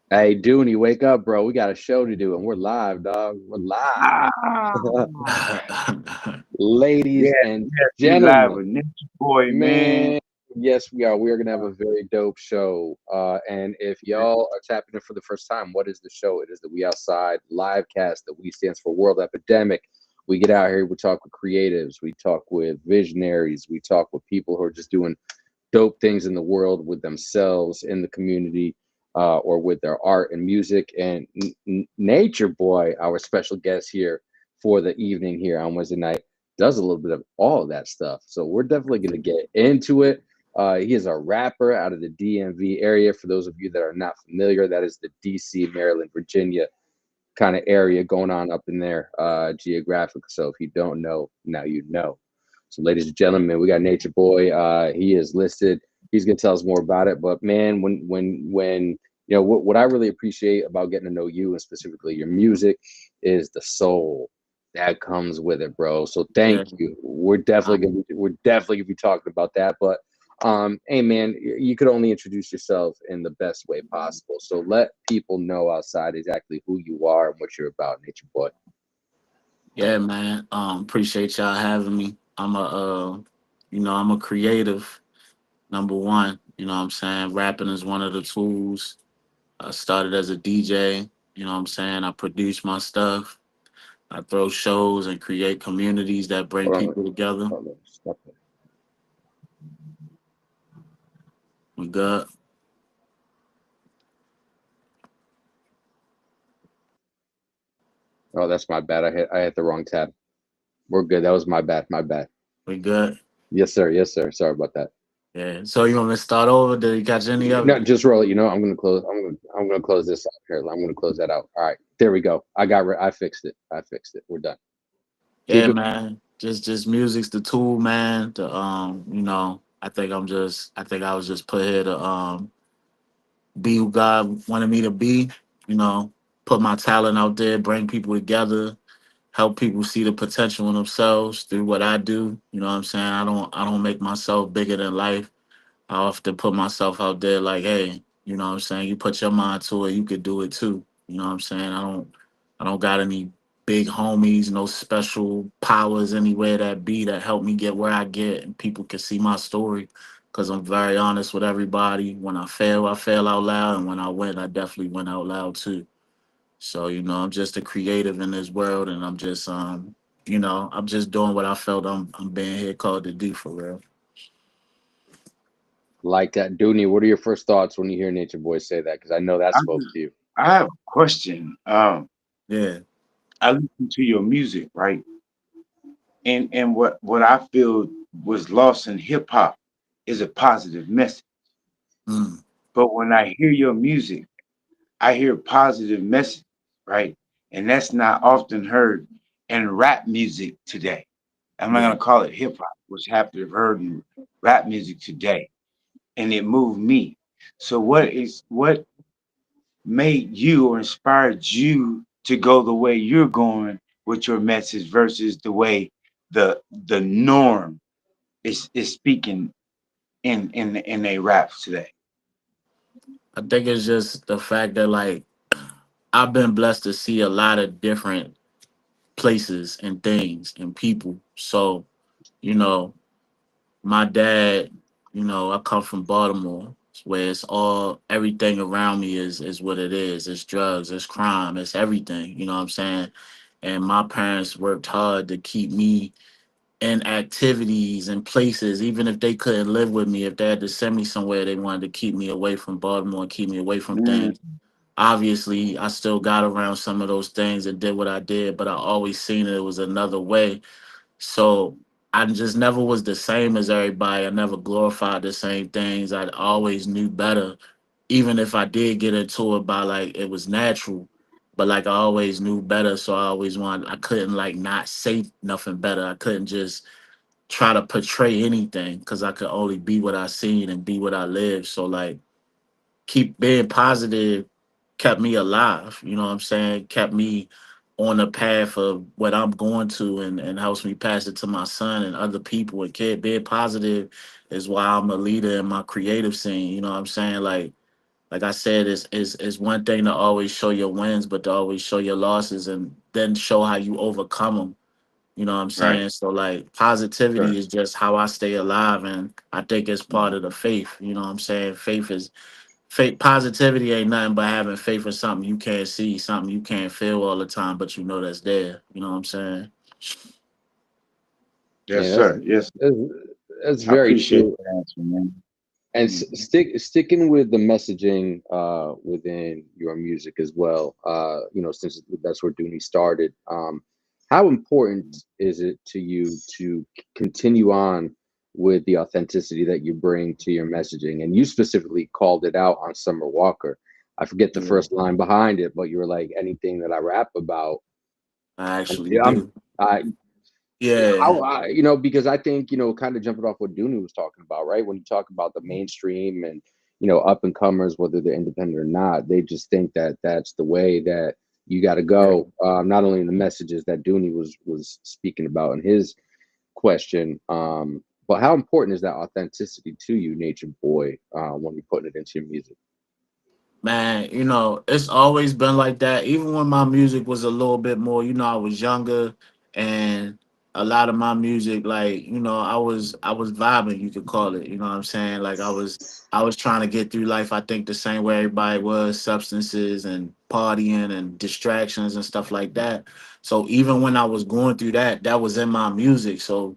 Hey, Dooney, wake up, bro. We got a show to do, and we're live, dog. We're live. Ah, Ladies yes, and yes, we live gentlemen, with Nature Boy, man. man, yes, we are. We're going to have a very dope show. And if y'all are tapping in for the first time, what is the show? It is the We Outside live cast. The We stands for World Epidemic. We get out here, we talk with creatives, we talk with visionaries, we talk with people who are just doing dope things in the world with themselves in the community, or with their art and music. And Nature Boy, our special guest here for the evening here on Wednesday night, does a little bit of all of that stuff. So we're definitely going to get into it. He is a rapper out of the DMV area. For those of you that are not familiar, that is the DC, Maryland, Virginia kind of area going on up in there, geographic. So if you don't know, now you know. So, ladies and gentlemen, we got Nature Boy. He is listed. He's gonna tell us more about it. But man, when what I really appreciate about getting to know you and specifically your music is the soul that comes with it, bro. So Yeah. thank you. We're definitely gonna be talking about that. But hey man, you could only introduce yourself in the best way possible. So let people know outside exactly who you are and what you're about, Nature Boy. Yeah, man. Appreciate y'all having me. I'm a creative, number one. You know what I'm saying? Rapping is one of the tools. I started as a DJ, you know what I'm saying? I produce my stuff. I throw shows and create communities that bring Hold on, people together. hold on, stop it. We good. Oh, that's my bad. I hit the wrong tab. We're good. That was my bad. My bad. We good. Yes, sir. Yes, sir. Sorry about that. Yeah. So you want me to start over? Did you catch any of No, it? just roll it. I'm gonna close. I'm gonna close this out here. I'm gonna close that out. All right, there we go. I fixed it. I fixed it. We're done. Yeah, Keep it. man. Just music's the tool, man. I think I was just put here to be who God wanted me to be, you know, put my talent out there, bring people together, help people see the potential in themselves through what I do. You know what I'm saying? I don't make myself bigger than life. I often put myself out there like, hey, you know what I'm saying? You put your mind to it, you could do it too. You know what I'm saying? I don't got any big homies, no special powers anywhere that be that help me get where I get and people can see my story. Cause I'm very honest with everybody. When I fail out loud. And when I win, I definitely win out loud too. So, I'm just a creative in this world and I'm just doing what I felt I'm being here called to do for real. Like that, Dooney. What are your first thoughts when you hear Nature Boy say that? Because I know that I spoke just, to you. I have a question. Yeah. I listen to your music, right? And what I feel was lost in hip hop is a positive message. Mm. But when I hear your music, I hear positive message, right? And that's not often heard in rap music today. I'm not Yeah. gonna call it hip hop, which have to have heard in rap music today. And it moved me. So what made you or inspired you to go the way you're going with your message versus the way the norm is speaking in a rap today? I think it's just the fact that like I've been blessed to see a lot of different places and things and people. So, you know, my dad, I come from Baltimore where it's all everything around me is what it is. It's drugs, it's crime, it's everything, you know what I'm saying? And my parents worked hard to keep me in activities and places, even if they couldn't live with me, if they had to send me somewhere, they wanted to keep me away from Baltimore and keep me away from Mm, things. Obviously, I still got around some of those things and did what I did, but I always seen it was another way. So I just never was the same as everybody. I never glorified the same things. I always knew better, even if I did get into it by like it was natural. But like I always knew better, so I always wanted. I couldn't like not say nothing better. I couldn't just try to portray anything because I could only be what I seen and be what I lived. So like keep being positive kept me alive. You know what I'm saying? Kept me on the path of what I'm going to and helps me pass it to my son and other people. And kid being positive is why I'm a leader in my creative scene. You know what I'm saying? Like like I said, it's one thing to always show your wins, but to always show your losses and then show how you overcome them. You know what I'm Right. saying? So like Sure. positivity is just how I stay alive, and I think it's part of the faith. You know what I'm saying? Faith. Positivity ain't nothing but having faith in something you can't see, something you can't feel all the time, but you know that's there. You know what I'm saying? Yes, Yeah, that's sir. Yes. that's, that's I very appreciate true. the answer, man. And Mhm. sticking with the messaging within your music as well, since that's where Dooney started, how important is it to you to continue on with the authenticity that you bring to your messaging? And you specifically called it out on Summer Walker. I forget the Yeah, first line behind it, but you were like, anything that I rap about, I actually yeah, do. I Yeah, because I think, kind of jumping off what Dooney was talking about, right? When you talk about the mainstream and, up and comers, whether they're independent or not, they just think that that's the way that you got to yeah. go. Not only in the messages that Dooney was speaking about in his question, but how important is that authenticity to you, Nature Boy, when you're putting it into your music? Man, it's always been like that. Even when my music was a little bit more, I was younger, and a lot of my music, like, I was vibing, you could call it. You know what I'm saying? Like I was trying to get through life, I think the same way everybody was, substances and partying and distractions and stuff like that. So even when I was going through that, that was in my music. So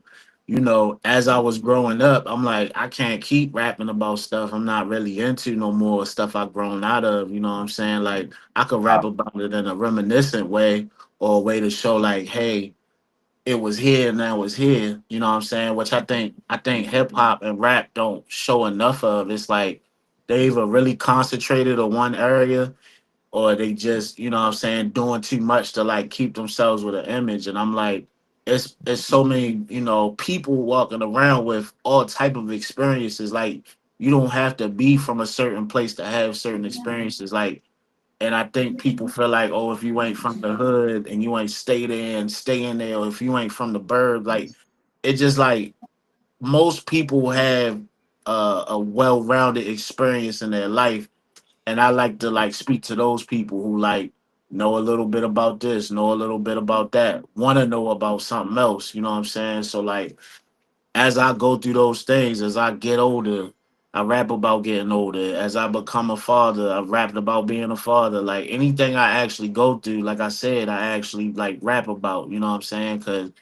as I was growing up, I'm like, I can't keep rapping about stuff I'm not really into no more, stuff I've grown out of. You know what I'm saying? Like, I could rap about it in a reminiscent way or a way to show, like, hey, it was here and now it's here. You know what I'm saying? Which I think hip hop and rap don't show enough of. It's like they either really concentrated on one area or they just, what I'm saying, doing too much to like keep themselves with an image. And I'm like, it's so many, people walking around with all type of experiences. Like you don't have to be from a certain place to have certain experiences. Like, and I think people feel like, oh, if you ain't from the hood and you ain't stay there and stay in there, or if you ain't from the burg, like it just like most people have a well-rounded experience in their life, and I like to like speak to those people who like know a little bit about this, know a little bit about that, want to know about something else. You know what I'm saying? So like as I go through those things, as I get older, I rap about getting older. As I become a father, I rap about being a father. Like anything I actually go through, like I said, I actually like rap about. You know what I'm saying? Because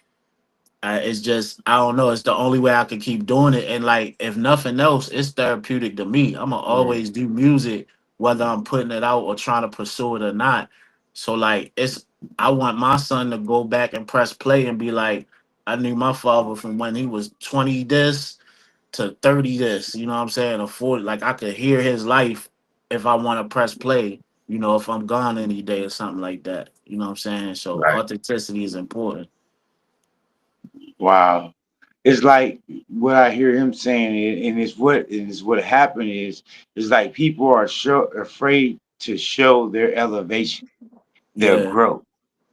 it's just I don't know. It's the only way I can keep doing it. And like if nothing else, it's therapeutic to me. I'ma Mm. always do music, whether I'm putting it out or trying to pursue it or not. So like I want my son to go back and press play and be like, I knew my father from when he was 20 this to 30 this. You know what I'm saying? Or 40. Like I could hear his life if I want to press play. If I'm gone any day or something like that. You know what I'm saying? So Right. authenticity is important. Wow. It's like what I hear him saying, and it's what happened is like people are afraid to show their elevation, their Yeah, growth,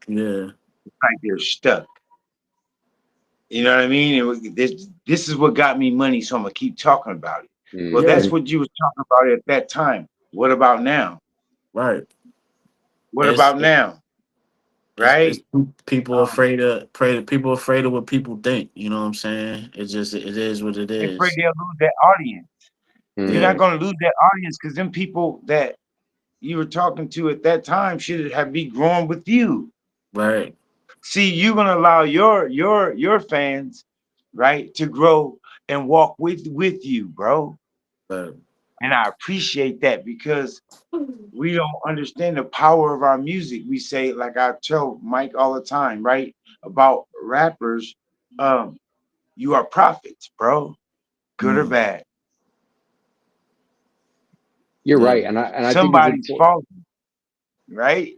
yeah. like they're stuck. You know what I mean? This is what got me money, so I'm gonna keep talking about it. Well, Yeah, that's Hmm. what you was talking about at that time. What about now? right. What It's about now? it's Right? people Um, afraid of people afraid of what people think. You know what I'm saying? It is what it they're afraid is. they'll lose that audience. You're not Yeah, Hmm. gonna lose that audience because them people that you were talking to at that time should have be growing with you. right, See, you're gonna allow your fans, right, to grow and walk with you, bro. right, And I appreciate that because we don't understand the power of our music. We say, like I tell Mike all the time, right, about rappers, um, you are prophets, bro, good or mm, bad. You're yeah, right, and I think it's Somebody's important. fault, right?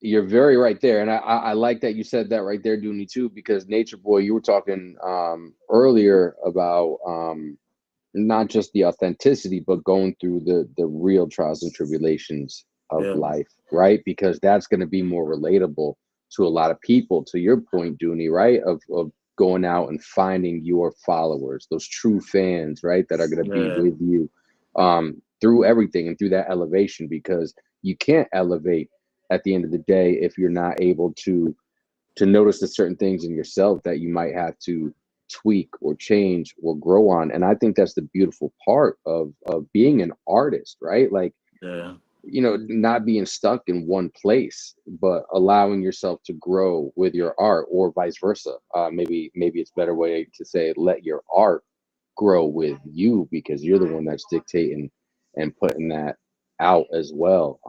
You're very right there, and I like that you said that right there, Dooney, too, because Nature Boy, you were talking earlier about not just the authenticity, but going through the real trials and tribulations of yeah, life, right? Because that's going to be more relatable to a lot of people. To your point, Dooney, right? Of going out and finding your followers, those true fans, right, that are going to be yeah, with you. Um, through everything and through that elevation, because you can't elevate at the end of the day if you're not able to notice the certain things in yourself that you might have to tweak or change or grow on. And I think that's the beautiful part of being an artist, right? Like, Yeah. not being stuck in one place, but allowing yourself to grow with your art, or vice versa. Maybe it's a better way to say, let your art grow with you, because you're the one that's dictating and putting that out as well.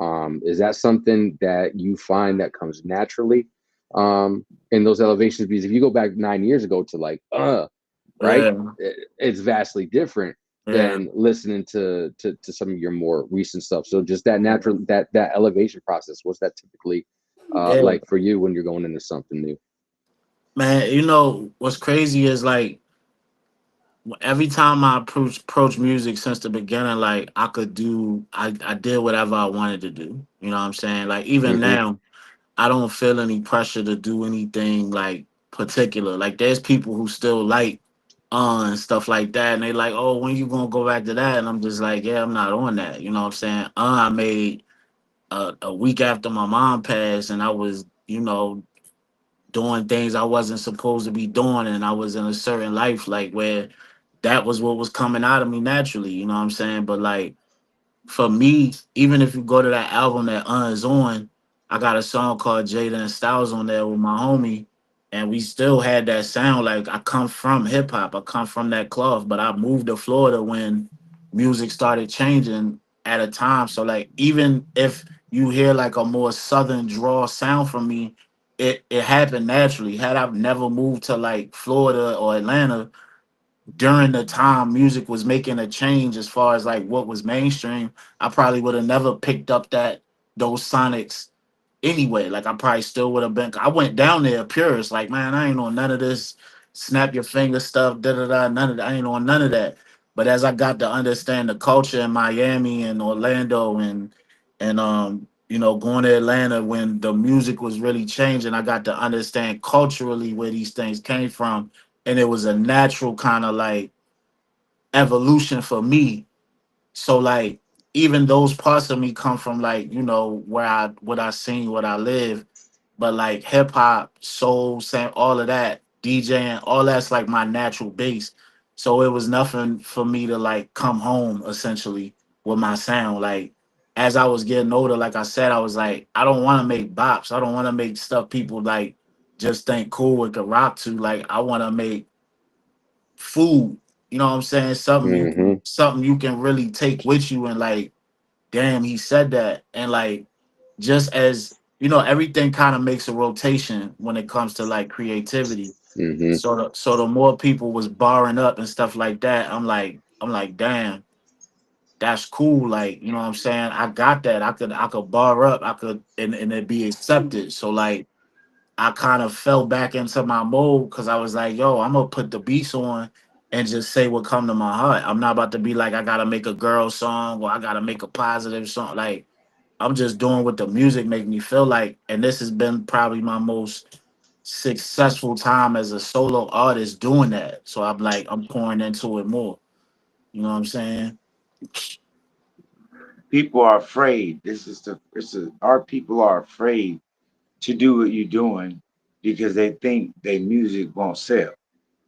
Is that something that you find that comes naturally in those elevations? Because if you go back 9 years ago to like, right, Yeah. it's vastly different Yeah. than listening to some of your more recent stuff. So just that natural, that elevation process, what's that typically Yeah. like for you when you're going into something new? Man, what's crazy is like every time I approach music since the beginning, like I did whatever I wanted to do. You know what I'm saying? Like even Mm-hmm. now, I don't feel any pressure to do anything like particular. Like there's people who still like and stuff like that, and they like, oh, when you gonna go back to that? And I'm just like, yeah, I'm not on that. You know what I'm saying? I made a week after my mom passed, and I was, doing things I wasn't supposed to be doing, and I was in a certain life like where that was what was coming out of me naturally. You know what I'm saying? But like for me, even if you go to that album that is on, I got a song called Jada and Styles on there with my homie, and we still had that sound. Like I come from hip hop, I come from that cloth, but I moved to Florida when music started changing at a time. So like even if you hear like a more southern draw sound from me, it happened naturally. Had I never moved to like Florida or Atlanta, during the time music was making a change as far as like what was mainstream, I probably would have never picked up those sonics anyway. Like I probably still would have been. I went down there purist, like man, I ain't on none of this snap your finger stuff, da da da, none of that. I ain't on none of that. But as I got to understand the culture in Miami and Orlando and going to Atlanta when the music was really changing, I got to understand culturally where these things came from, and it was a natural kind of like evolution for me. So like even those parts of me come from like where I seen, what I live, but like hip hop, soul, all of that, DJing, all that's like my natural base. So it was nothing for me to like come home essentially with my sound. Like as I was getting older, like I said, I was like, I don't want to make bops. I don't want to make stuff people like just think cool with the rock to. Like I want to make food. You know what I'm saying? Mm-hmm. Something you can really take with you and like, damn, he said that. And like just as everything kind of makes a rotation when it comes to like creativity. Mm-hmm. So the more people was barring up and stuff like that, I'm like, damn, that's cool. Like, you know what I'm saying? I got that. I could bar up, I could and it be accepted. So like I kind of fell back into my mode because I was like, yo, I'm gonna put the beats on and just say what come to my heart. I'm not about to be like I gotta make a girl song or I gotta make a positive song. Like I'm just doing what the music make me feel like. And this has been probably my most successful time as a solo artist doing that. So I'm pouring into it more. You know what I'm saying? People are afraid. Our people are afraid to do what you're doing because they think their music won't sell,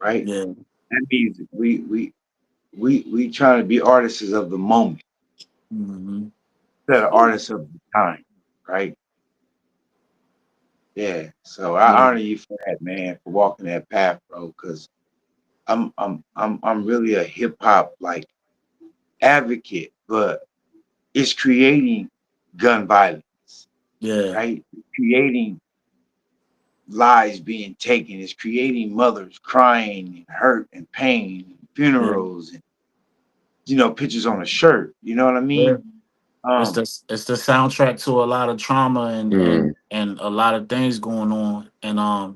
right? Yeah. That means we trying to be artists of the moment Hmm. instead of artists of the time, right? Yeah. So I Yeah. honor you for that, man, for walking that path, bro. Because I'm really a hip hop like advocate, but it's creating gun violence, Yeah. right? Creating lives being taken. It's creating mothers crying and hurt and pain, and Yeah. funerals, and pictures on a shirt. You know what I Yeah. mean? It's Um, the soundtrack to a lot of trauma and Mm. and and a lot of things going on. And I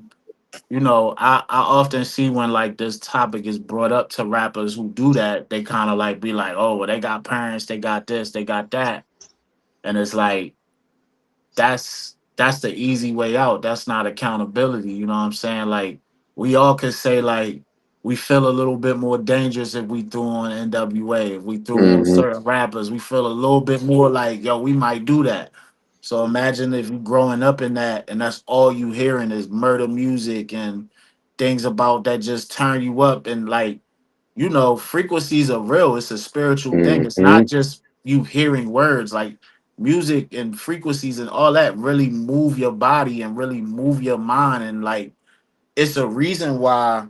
often see when like this topic is brought up to rappers who do that, they kind of like be like, oh, well, they got parents, they got this, they got that. And it's like that's the easy way out. That's not accountability. You know what I'm saying? Like we all could say like we feel a little bit more dangerous if we threw on NWA, if we threw on Hmm. certain rappers. We feel a little bit more like, yo, we might do that. So imagine if you growing up in that and that's all you hearing is murder music and things about that just turn you up and like, frequencies are real. It's a spiritual thing. It's not Hmm. just you hearing words. Like music and frequencies and all that really move your body and really move your mind. And like it's a reason why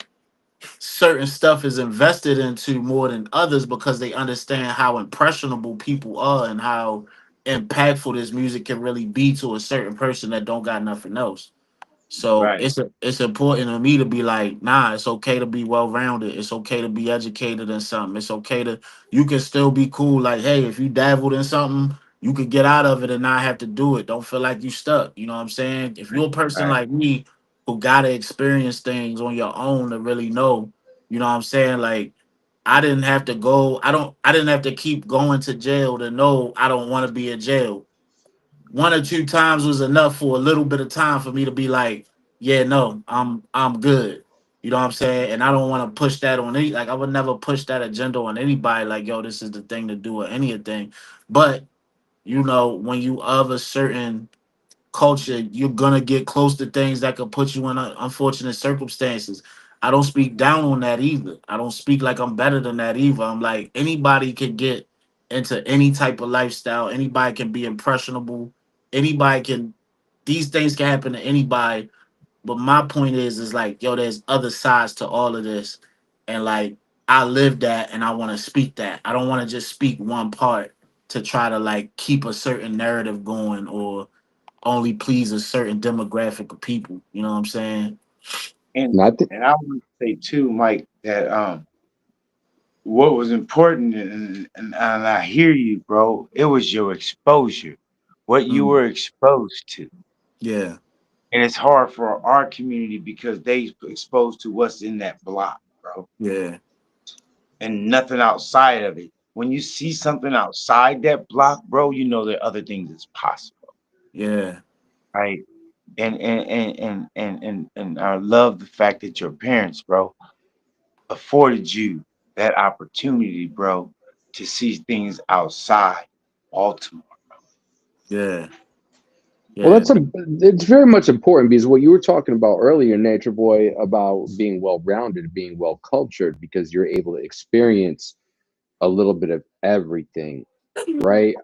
certain stuff is invested into more than others because they understand how impressionable people are and how impactful this music can really be to a certain person that don't got nothing else. So Right. it's important to me to be like, nah, it's okay to be well rounded. It's okay to be educated in something. It's okay to you can still be cool. Like, hey, if you dabbled in something, you could get out of it and not have to do it. Don't feel like you stuck. You know what I'm saying? If you're a person Right. like me who gotta experience things on your own to really know, you know what I'm saying? Like I didn't have to keep going to jail to know I don't want to be in jail. One or two times was enough for a little bit of time for me to be like, yeah, no, I'm good. You know what I'm saying? And I don't want to push that on any like I would never push that agenda on anybody like, yo, this is the thing to do or anything. But when you of a certain culture, you're gonna get close to things that could put you in unfortunate circumstances. I don't speak down on that either. I don't speak like I'm better than that either. I'm like anybody can get into any type of lifestyle. Anybody can be impressionable. Anybody can. These things can happen to anybody. But my point is like, yo, there's other sides to all of this, and like I live that, and I want to speak that. I don't want to just speak one part to try to like keep a certain narrative going or only please a certain demographic of people. You know what I'm saying? And Not that. and I want to say too, Mike, that what was important, and I hear you, bro. It was your exposure, what you Mm, were exposed to. yeah, And it's hard for our community because they exposed to what's in that block, bro, yeah, and nothing outside of it. When you see something outside that block, bro, you know there are other things that's possible, yeah, right? And I love the fact that your parents, bro, afforded you that opportunity, bro, to see things outside Baltimore. yeah, Well, yeah, it's very much important because what you were talking about earlier, Nature Boy, about being well rounded, being well cultured, because you're able to experience a little bit of everything, right?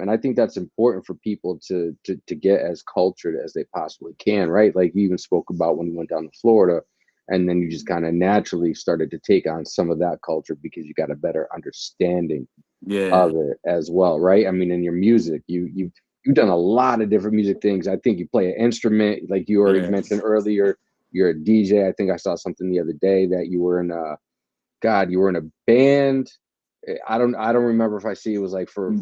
And I think that's important for people to get as cultured as they possibly can, right? Like you even spoke about when you went down to Florida, and then you just kind of naturally started to take on some of that culture because you got a better understanding yeah, of it as well, right? I mean, in your music, you've done a lot of different music things. I think you play an instrument, like you already yeah, mentioned earlier. You're a DJ. I think I saw something the other day that you were in a God, you were in a band. I don't remember if I see it was like for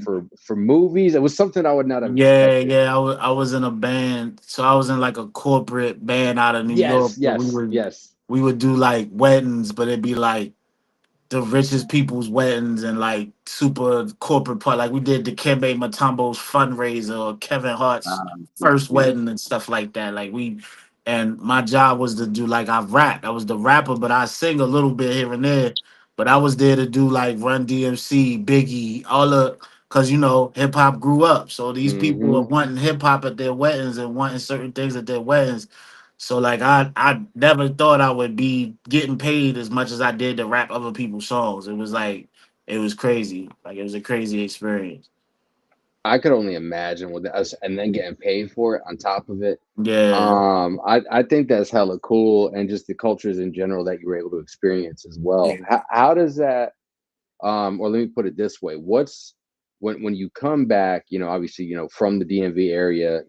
movies. It was something I would not have yeah, expected. yeah. I was in a band, so I was in like a corporate band out of New York. Yes, But we yes, would yes. we would do like weddings, but it'd be like the richest people's weddings and like super corporate part. Like we did Dikembe Mutombo's fundraiser or Kevin Hart's first Yeah. wedding and stuff like that. And my job was to do like I rap. I was the rapper, but I sing a little bit here and there. But I was there to do like Run DMC, Biggie, all the because hip hop grew up. So these people are Hmm. wanting hip hop at their weddings and wanting certain things at their weddings. So like I never thought I would be getting paid as much as I did to rap other people's songs. It was crazy. Like it was a crazy experience. I could only imagine with us, and then getting paid for it on top of it. Yeah. I think that's hella cool, and just the cultures in general that you were able to experience as well. Yeah. How does that? Or let me put it this way: what's when you come back? Obviously, from the DMV area,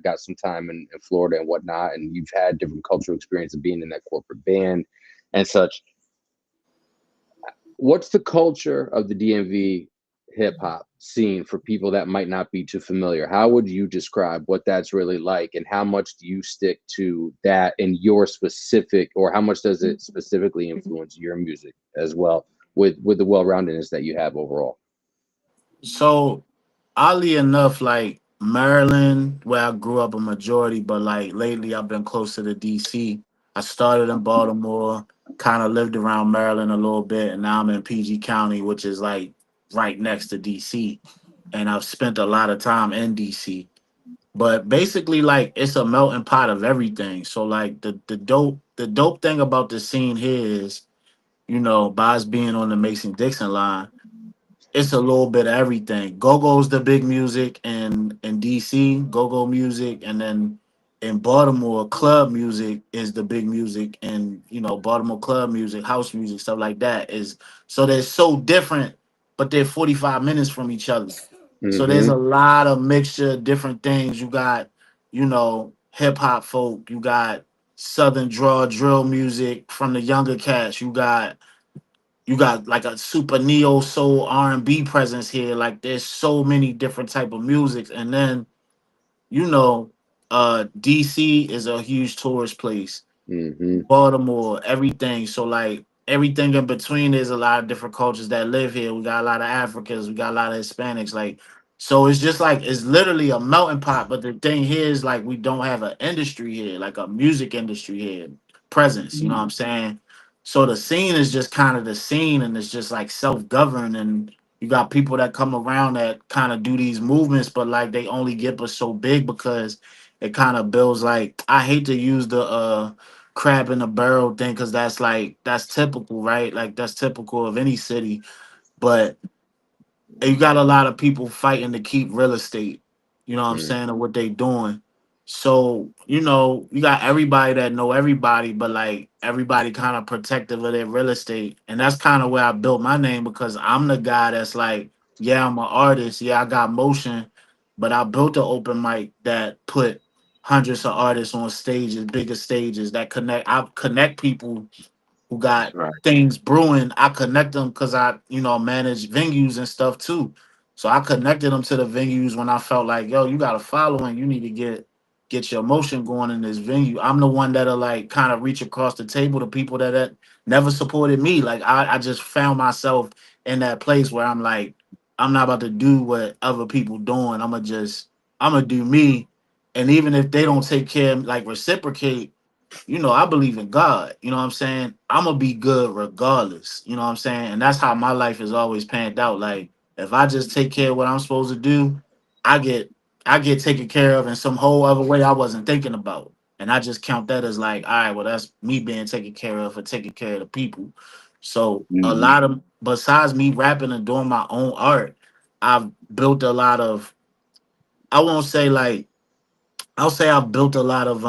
got some time in Florida and whatnot, and you've had different cultural experience of being in that corporate band and such. What's the culture of the DMV hip hop scene for people that might not be too familiar? How would you describe what that's really like, and how much do you stick to that in your specific, or how much does it specifically influence your music as well with the well-roundedness that you have overall? So oddly enough, like Maryland, where I grew up a majority, but like lately I've been closer to DC. I started in Baltimore, kind of lived around Maryland a little bit, and now I'm in PG County, which is like right next to DC. And I've spent a lot of time in DC. But basically, like it's a melting pot of everything. So like the dope thing about the scene here is, by us being on the Mason Dixon line, it's a little bit of everything. Go-go's the big music in DC, go-go music, and then in Baltimore, club music is the big music, and Baltimore club music, house music, stuff like that is so they're so different, but they're 45 minutes from each other. So there's a Mm-hmm. lot of mixture, different things. You got, hip hop folk, you got southern draw drill music from the younger cats, you got like a super neo soul R&B presence here. Like there's so many different type of music, and then you know, DC is a huge tourist place. Mm-hmm. Baltimore, everything. So like everything in between, there's a lot of different cultures that live here. We got a lot of Africans, we got a lot of Hispanics. Like, so it's just like it's literally a melting pot. But the thing here is like we don't have an industry here, like a music industry here, presence. You know what I'm saying? So the scene is just kind of the scene, and it's just like self-governed, and you got people that come around that kind of do these movements, but like they only get us so big because it kind of builds like I hate to use the crab in a barrel thing because that's typical, right? Like that's typical of any city. But you got a lot of people fighting to keep real estate, you know what I'm Mm-hmm. saying, or what they doing. So, you got everybody that know everybody, but like everybody kind of protective of their real estate. And that's kind of where I built my name because I'm the guy that's like, yeah, I'm an artist. Yeah, I got motion, but I built an open mic that put hundreds of artists on stages, bigger stages that I connect people who That's got right. things brewing. I connect them because I, manage venues and stuff too. So I connected them to the venues when I felt like, yo, you got a following. You need to get your emotion going in this venue. I'm the one that'll like kind of reach across the table to people that never supported me. Like I just found myself in that place where I'm like, I'm not about to do what other people doing. I'm gonna do me. And even if they don't take care, like reciprocate, I believe in God. You know what I'm saying? I'm gonna be good regardless. You know what I'm saying? And that's how my life is always panned out. Like if I just take care of what I'm supposed to do, I get I get taken care of in some whole other way I wasn't thinking about. And I just count that as like, all right, well, that's me being taken care of for taking care of the people. So a Mm-hmm. lot of besides me rapping and doing my own art, I've built a lot of I won't say like I'll say I've built a lot of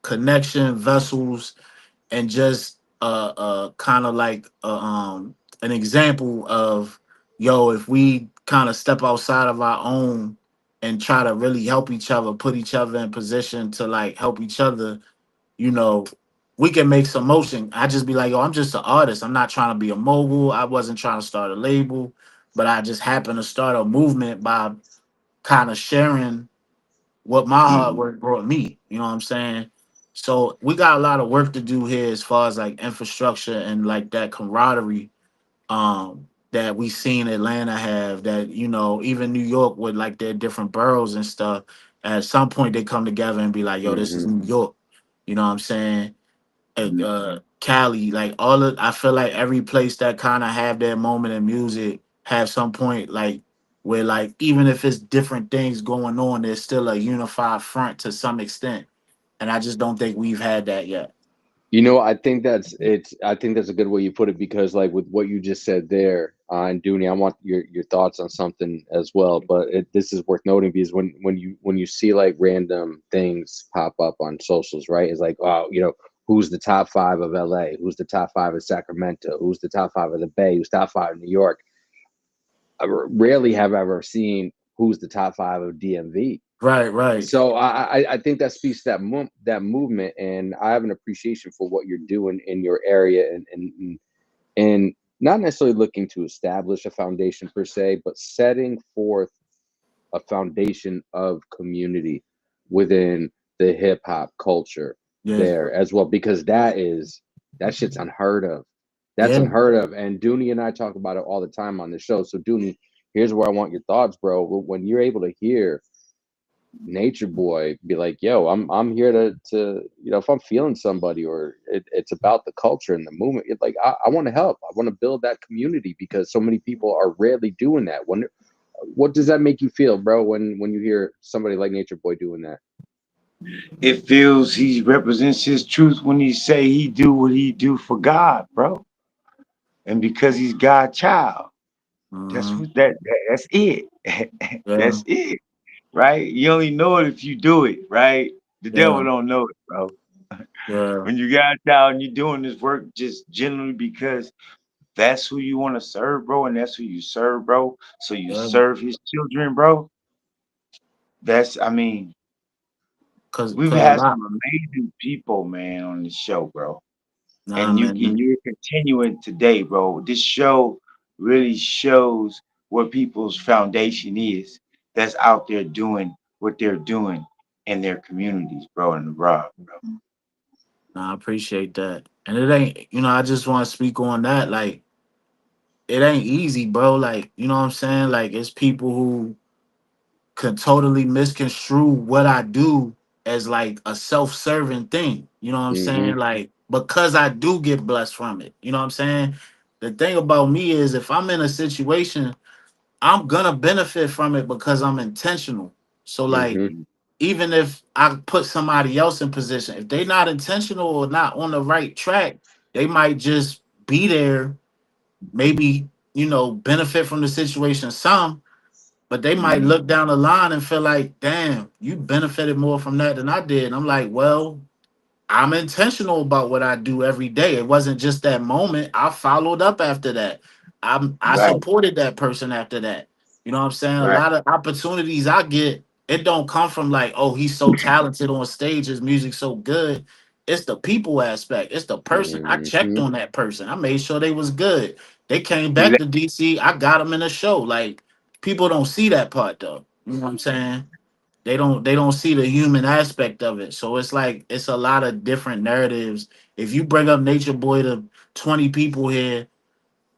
connection vessels and just kind of like an example of if we kind of step outside of our own and try to really help each other, put each other in position to like help each other, you know we can make some motion. I just be like, yo, I'm just an artist. I'm not trying to be a mogul. I wasn't trying to start a label, but I just happened to start a movement by kind of sharing what my hard Mm-hmm. work brought me. You know what I'm saying? So we got a lot of work to do here as far as like infrastructure and like that camaraderie that we seen Atlanta have, that even New York with like their different boroughs and stuff. At some point they come together and be like, yo, this is Mm-hmm. New York. You know what I'm saying? Cali, like all of I feel like every place that kind of have their moment in music have some point like where like even if it's different things going on, there's still a unified front to some extent. And I just don't think we've had that yet. I think I think that's a good way you put it because, like, with what you just said there, and Dooney, I want your thoughts on something as well. But this is worth noting because when you see like random things pop up on socials, right? It's like, oh, who's the top five of LA? Who's the top five of Sacramento? Who's the top five of the Bay? Who's top five of New York? Rarely have I ever seen who's the top five of DMV. Right, right. So I think that speaks to that movement, and I have an appreciation for what you're doing in your area, and not necessarily looking to establish a foundation per se, but setting forth a foundation of community within the hip hop culture Yeah. there as well, because that shit's unheard of. That's Yeah. unheard of, and Dooney and I talk about it all the time on the show. So Dooney, here's where I want your thoughts, bro. When you're able to hear Nature Boy be like, yo, I'm here to if I'm feeling somebody, or it's about the culture and the movement, it's like I want to help. I want to build that community because so many people are rarely doing that. What does that make you feel, bro, when you hear somebody like Nature Boy doing that? It feels he represents his truth when he say he do what he do for God, bro. And because he's God's child. That's Hmm. what that's it. Yeah, That's it. Right? You only know it if you do it, right? The devil yeah, don't know it, bro. yeah, When you got out and you're doing this work just generally because that's who you want to serve, bro, and that's who you serve, bro. So you yeah. serve his children, bro. That's I mean, we've Cause a had lot. some amazing people, man, on the show, bro. Nah, And man. you're continuing today, bro. This show really shows what people's foundation is that's out there doing what they're doing in their communities, bro, in the raw. Nah, I appreciate that. And it ain't, I just want to speak on that. Like, it ain't easy, bro. Like, you know what I'm saying? Like, it's people who could totally misconstrue what I do as like a self-serving thing. You know what I'm Mm-hmm. saying? Like, because I do get blessed from it. You know what I'm saying? The thing about me is if I'm in a situation, I'm gonna benefit from it because I'm intentional. So like, Mm-hmm. even if I put somebody else in position, if they not intentional or not on the right track, they might just be there, maybe, benefit from the situation some, but they might Mhm. look down the line and feel like, damn, you benefited more from that than I did. And I'm like, well, I'm intentional about what I do every day. It wasn't just that moment. I followed up after that. I Right, supported that person after that. You know what I'm saying? A right. lot of opportunities I get, it don't come from like, oh, he's so talented on stage, his music's so good. It's the people aspect. It's the person. I checked Mm-hmm. on that person. I made sure they was good. They came See back that? to DC. I got them in a show. Like people don't see that part though. You know what I'm saying? They don't see the human aspect of it. So it's like it's a lot of different narratives. If you bring up Nature Boy to 20 people here,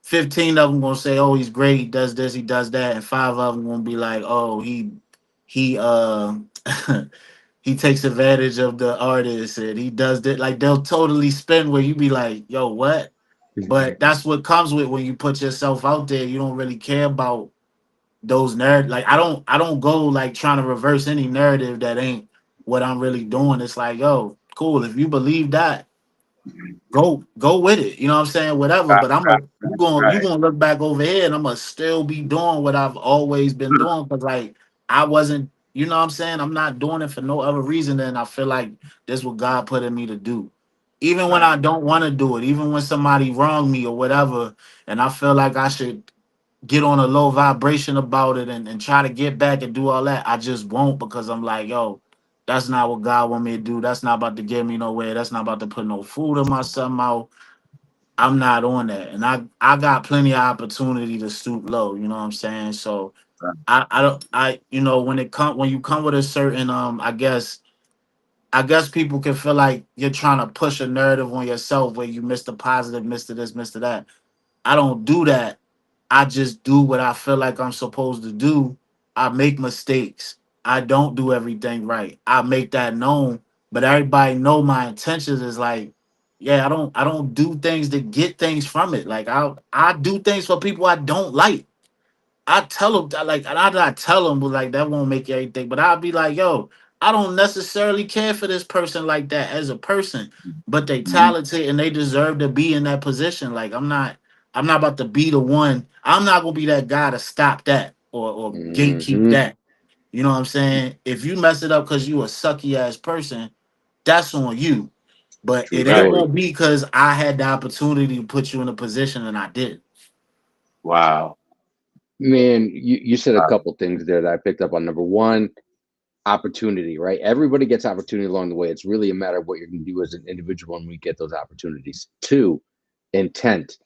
15 of them gonna say, "Oh, he's great. He does this, he does that," and five of them gonna be like, "Oh, he he takes advantage of the artist and he does that." Like they'll totally spin where you be like, "Yo, what?" But that's what comes with when you put yourself out there. You don't really care about those narrative. Like I don't go like trying to reverse any narrative that ain't what I'm really doing. It's like, yo, cool. If you believe that, go with it. You know what I'm saying? Whatever. Right, But I'm a you going you right. gonna look back over here and I'm gonna still be doing what I've always been doing because like I wasn't. You know what I'm saying? I'm not doing it for no other reason than I feel like this what God put in me to do. Even when Right. I don't want to do it, even when somebody wronged me or whatever, and I feel like I should get on a low vibration about it and try to get back and do all that. I just won't because I'm like, yo, that's not what God want me to do. That's not about to get me nowhere. That's not about to put no food in my mouth. I'm not on that. And I got plenty of opportunity to stoop low, you know what I'm saying? So Right. I don't when you come with a certain I guess people can feel like you're trying to push a narrative on yourself where you missed the positive, missed this, missed that. I don't do that. I just do what I feel like I'm supposed to do. I make mistakes. I don't do everything right. I make that known, but everybody know my intentions is like, yeah, I don't do things to get things from it. Like I do things for people I don't like. I tell them like I tell them, but like that won't make everything. But I'll be like, yo, I don't necessarily care for this person like that as a person, but they Mhm. talented and they deserve to be in that position. Like I'm not about to be the one. I'm not gonna be that guy to stop that or gatekeep Mm-hmm. that. You know what I'm saying? If you mess it up because you a sucky ass person, that's on you. But True it ain't Right. story. gonna be because I had the opportunity to put you in a position and I did. Wow. Man, you said a Wow. couple things there that I picked up on. Number one, opportunity, right? Everybody gets opportunity along the way. It's really a matter of what you're going to do as an individual when we get those opportunities. Two, intent.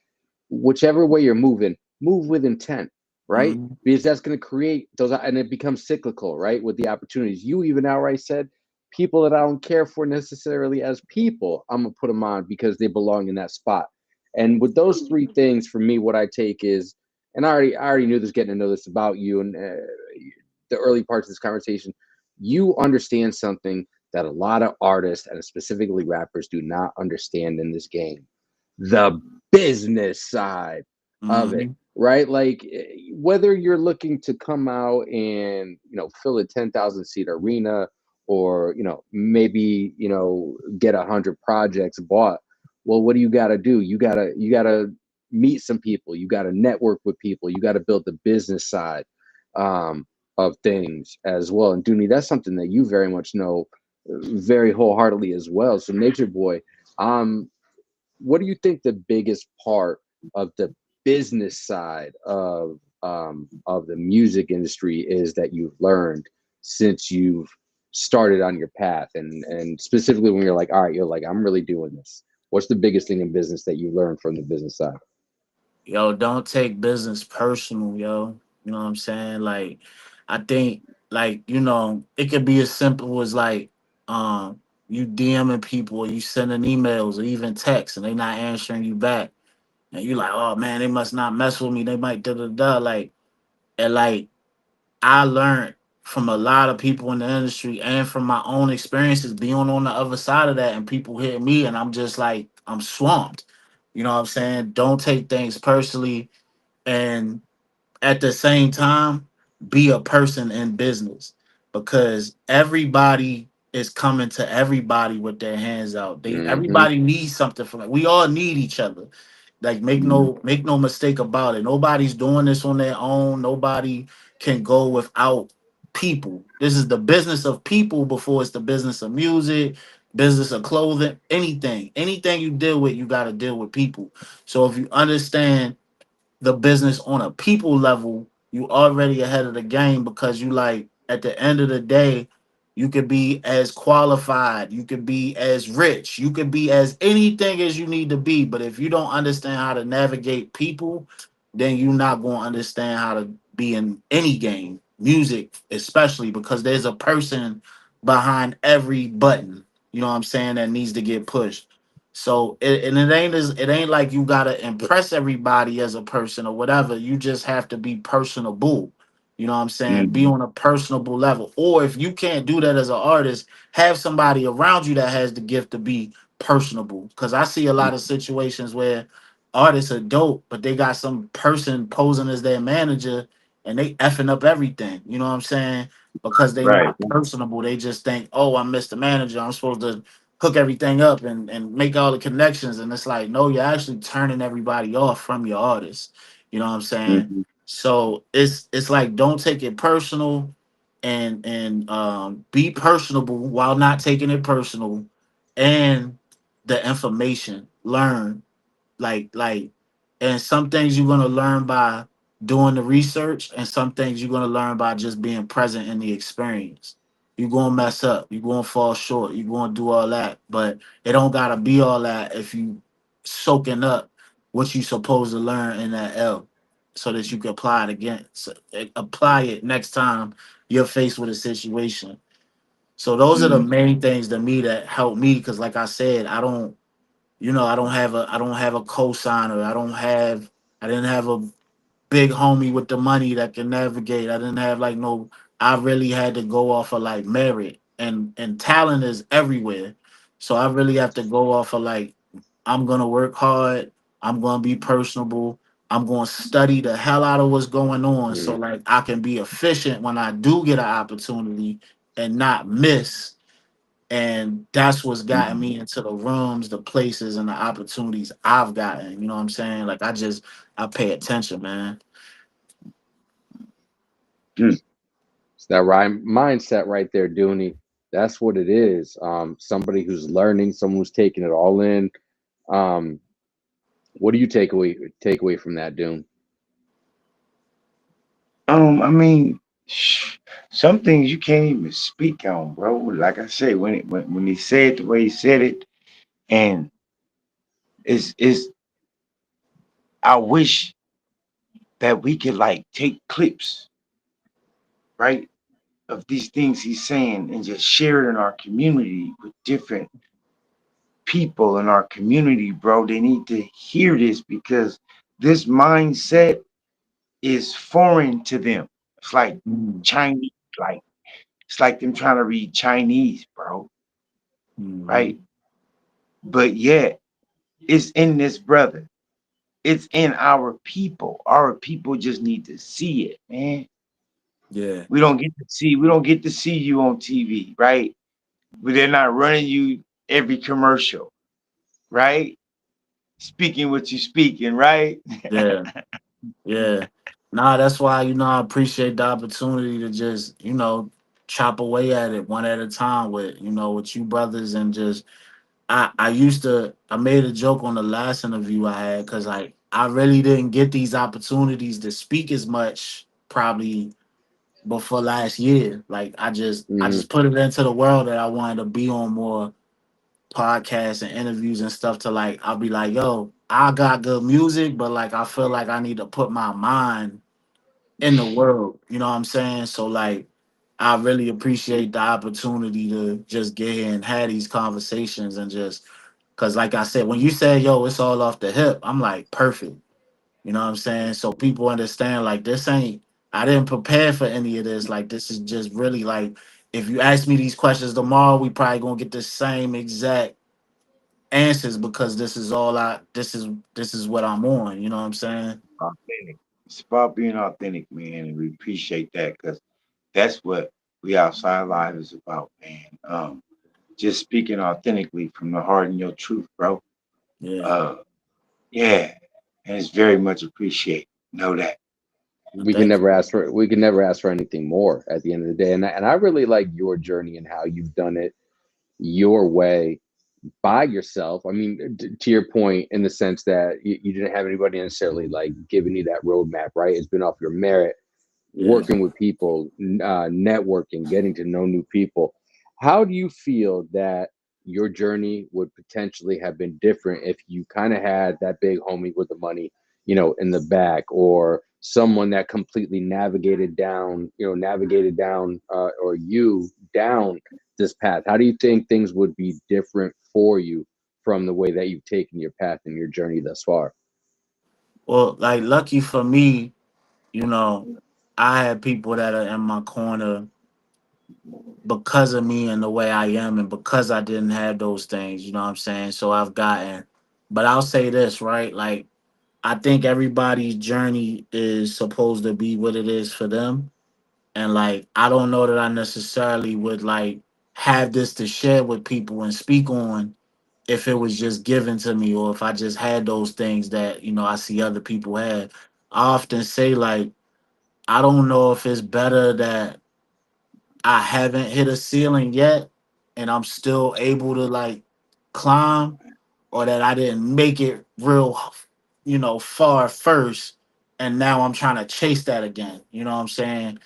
Whichever way you're moving, move with intent, right? Mhm. Because that's going to create those, and it becomes cyclical, right? With the opportunities. You even outright said, people that I don't care for necessarily as people, I'm going to put them on because they belong in that spot. And with those three things, for me, what I take is, and I already knew this getting to know this about you and the early parts of this conversation. you understand something that a lot of artists and specifically rappers do not understand in this game: the business side of it, Mm-hmm. right? Like whether you're looking to come out and fill a 10,000 seat arena, or maybe get 100 projects bought. Well, what do you got to do? You got to meet some people. You got to network with people. You got to build the business side um, of things as well. And Dooney, that's something that you very much know very wholeheartedly as well. So Nature Boy, um, what do you think the biggest part of the business side of the music industry is that you've learned since you've started on your path, and specifically when you're like, all right, you're like, I'm really doing this. What's the biggest thing in business that you learned from the business side? Yo, don't take business personal, yo. You know what I'm saying? Like, I think, like, it could be as simple as like, you DMing people, or you sending emails, or even texts, and they not answering you back, and you like, oh man, they must not mess with me. They might da da da. Like, and like, I learned from a lot of people in the industry and from my own experiences being on the other side of that, and people hit me, and I'm just like, I'm swamped. You know what I'm saying? Don't take things personally, and at the same time be a person in business, because everybody is coming to everybody with their hands out. They Mm-hmm. Everybody needs something from it. We all need each other. Like, make no mistake about it. Nobody's doing this on their own. Nobody can go without people. This is the business of people before it's the business of music, business of clothing, anything. Anything you deal with, you got to deal with people. So if you understand the business on a people level, you already ahead of the game, because you like, at the end of the day, you could be as qualified, you could be as rich, you could be as anything as you need to be. But if you don't understand how to navigate people, then you're not going to understand how to be in any game, music especially, because there's a person behind every button. You know what I'm saying? That needs to get pushed. So it ain't like you gotta impress everybody as a person or whatever. You just have to be personable. You know what I'm saying? Be Mm-hmm. on a personable level. Or if you can't do that as an artist, have somebody around you that has the gift to be personable. Because I see a lot of situations where artists are dope, but they got some person posing as their manager, and they effing up everything. You know what I'm saying? Because they Right. not personable. They just think, oh, I'm Mr. Manager. I'm supposed to hook everything up and make all the connections. And it's like, no, you're actually turning everybody off from your artist. You know what I'm saying? Mm-hmm. So it's like, don't take it personal, and be personable while not taking it personal, and the information learn, like and some things you're gonna learn by doing the research, and some things you're gonna learn by just being present in the experience. You're gonna mess up, you're gonna fall short, you're gonna do all that, but it don't gotta be all that if you soaking up what you supposed to learn in that L, so that you can apply it again. So, apply it next time you're faced with a situation. So those are the Mm-hmm. main things to me that help me, because like I said, I don't have a cosigner. I didn't have a big homie with the money that can navigate. I didn't have like no. I really had to go off of like merit, and talent is everywhere. So I really have to go off of like, I'm gonna work hard. I'm gonna be personable. I'm gonna study the hell out of what's going on, so Mm-hmm. like I can be efficient when I do get an opportunity and not miss. And that's what's gotten me into the rooms, the places, and the opportunities I've gotten. You know what I'm saying? Like, I pay attention, man. It's that right mindset right there, Dooney. That's what it is. Somebody who's learning, someone who's taking it all in. Um, what do you take away from that, Doon? I mean, some things you can't even speak on, bro. Like I say, when he said it the way he said it, and it's I wish that we could like take clips, right, of these things he's saying and just share it in our community with different people in our community, bro. They need to hear this because this mindset is foreign to them. It's like Mm. Chinese, like It's like them trying to read Chinese, bro. Hmm. Right? But yet, it's in this brother. It's in our people. Our people just need to see it, man. Yeah, We don't get to see you on TV, right? But they're not running you every commercial, right? Speaking what you speaking, right? yeah, yeah. Nah, that's why, I appreciate the opportunity to just, chop away at it one at a time with, with you brothers. And just I made a joke on the last interview I had, because like I really didn't get these opportunities to speak as much probably before last year. Like I Hmm. just put it into the world that I wanted to be on more podcasts and interviews and stuff, to like I'll be like, yo, I got good music, but like I feel like I need to put my mind in the world. You know what I'm saying? So like I really appreciate the opportunity to just get here and have these conversations, and just because like I said, when you say, yo, it's all off the hip, I'm like, perfect. You know what I'm saying? So people understand, like, this ain't, I didn't prepare for any of this. Like, this is just really like, if you ask me these questions tomorrow, we probably gonna get the same exact answers, because this is what I'm on. You know what I'm saying? Authentic. It's about being authentic, man, and we appreciate that because that's what we outside live is about, man. Just speaking authentically from the heart and your truth, bro. Yeah. Uh, yeah, and it's very much appreciated. Know that. Well, thank you. We can never ask for anything more at the end of the day. And I really like your journey and how you've done it your way by yourself. I mean, to your point, in the sense that you didn't have anybody necessarily like giving you that roadmap, right? It's been off your merit, Yeah. working with people, networking, getting to know new people. How do you feel that your journey would potentially have been different if you kind of had that big homie with the money, in the back, or someone that completely navigated down, or you down this path? How do you think things would be different for you from the way that you've taken your path and your journey thus far? Well, like, lucky for me, you know, I had people that are in my corner because of me and the way I am, and because I didn't have those things. You know what I'm saying? So I've gotten, but I'll say this, right? Like, I think everybody's journey is supposed to be what it is for them. And like, I don't know that I necessarily would like have this to share with people and speak on if it was just given to me, or if I just had those things that, I see other people have. I often say, like, I don't know if it's better that I haven't hit a ceiling yet and I'm still able to like climb, or that I didn't make it real, far first, and now I'm trying to chase that again. You know what I'm saying?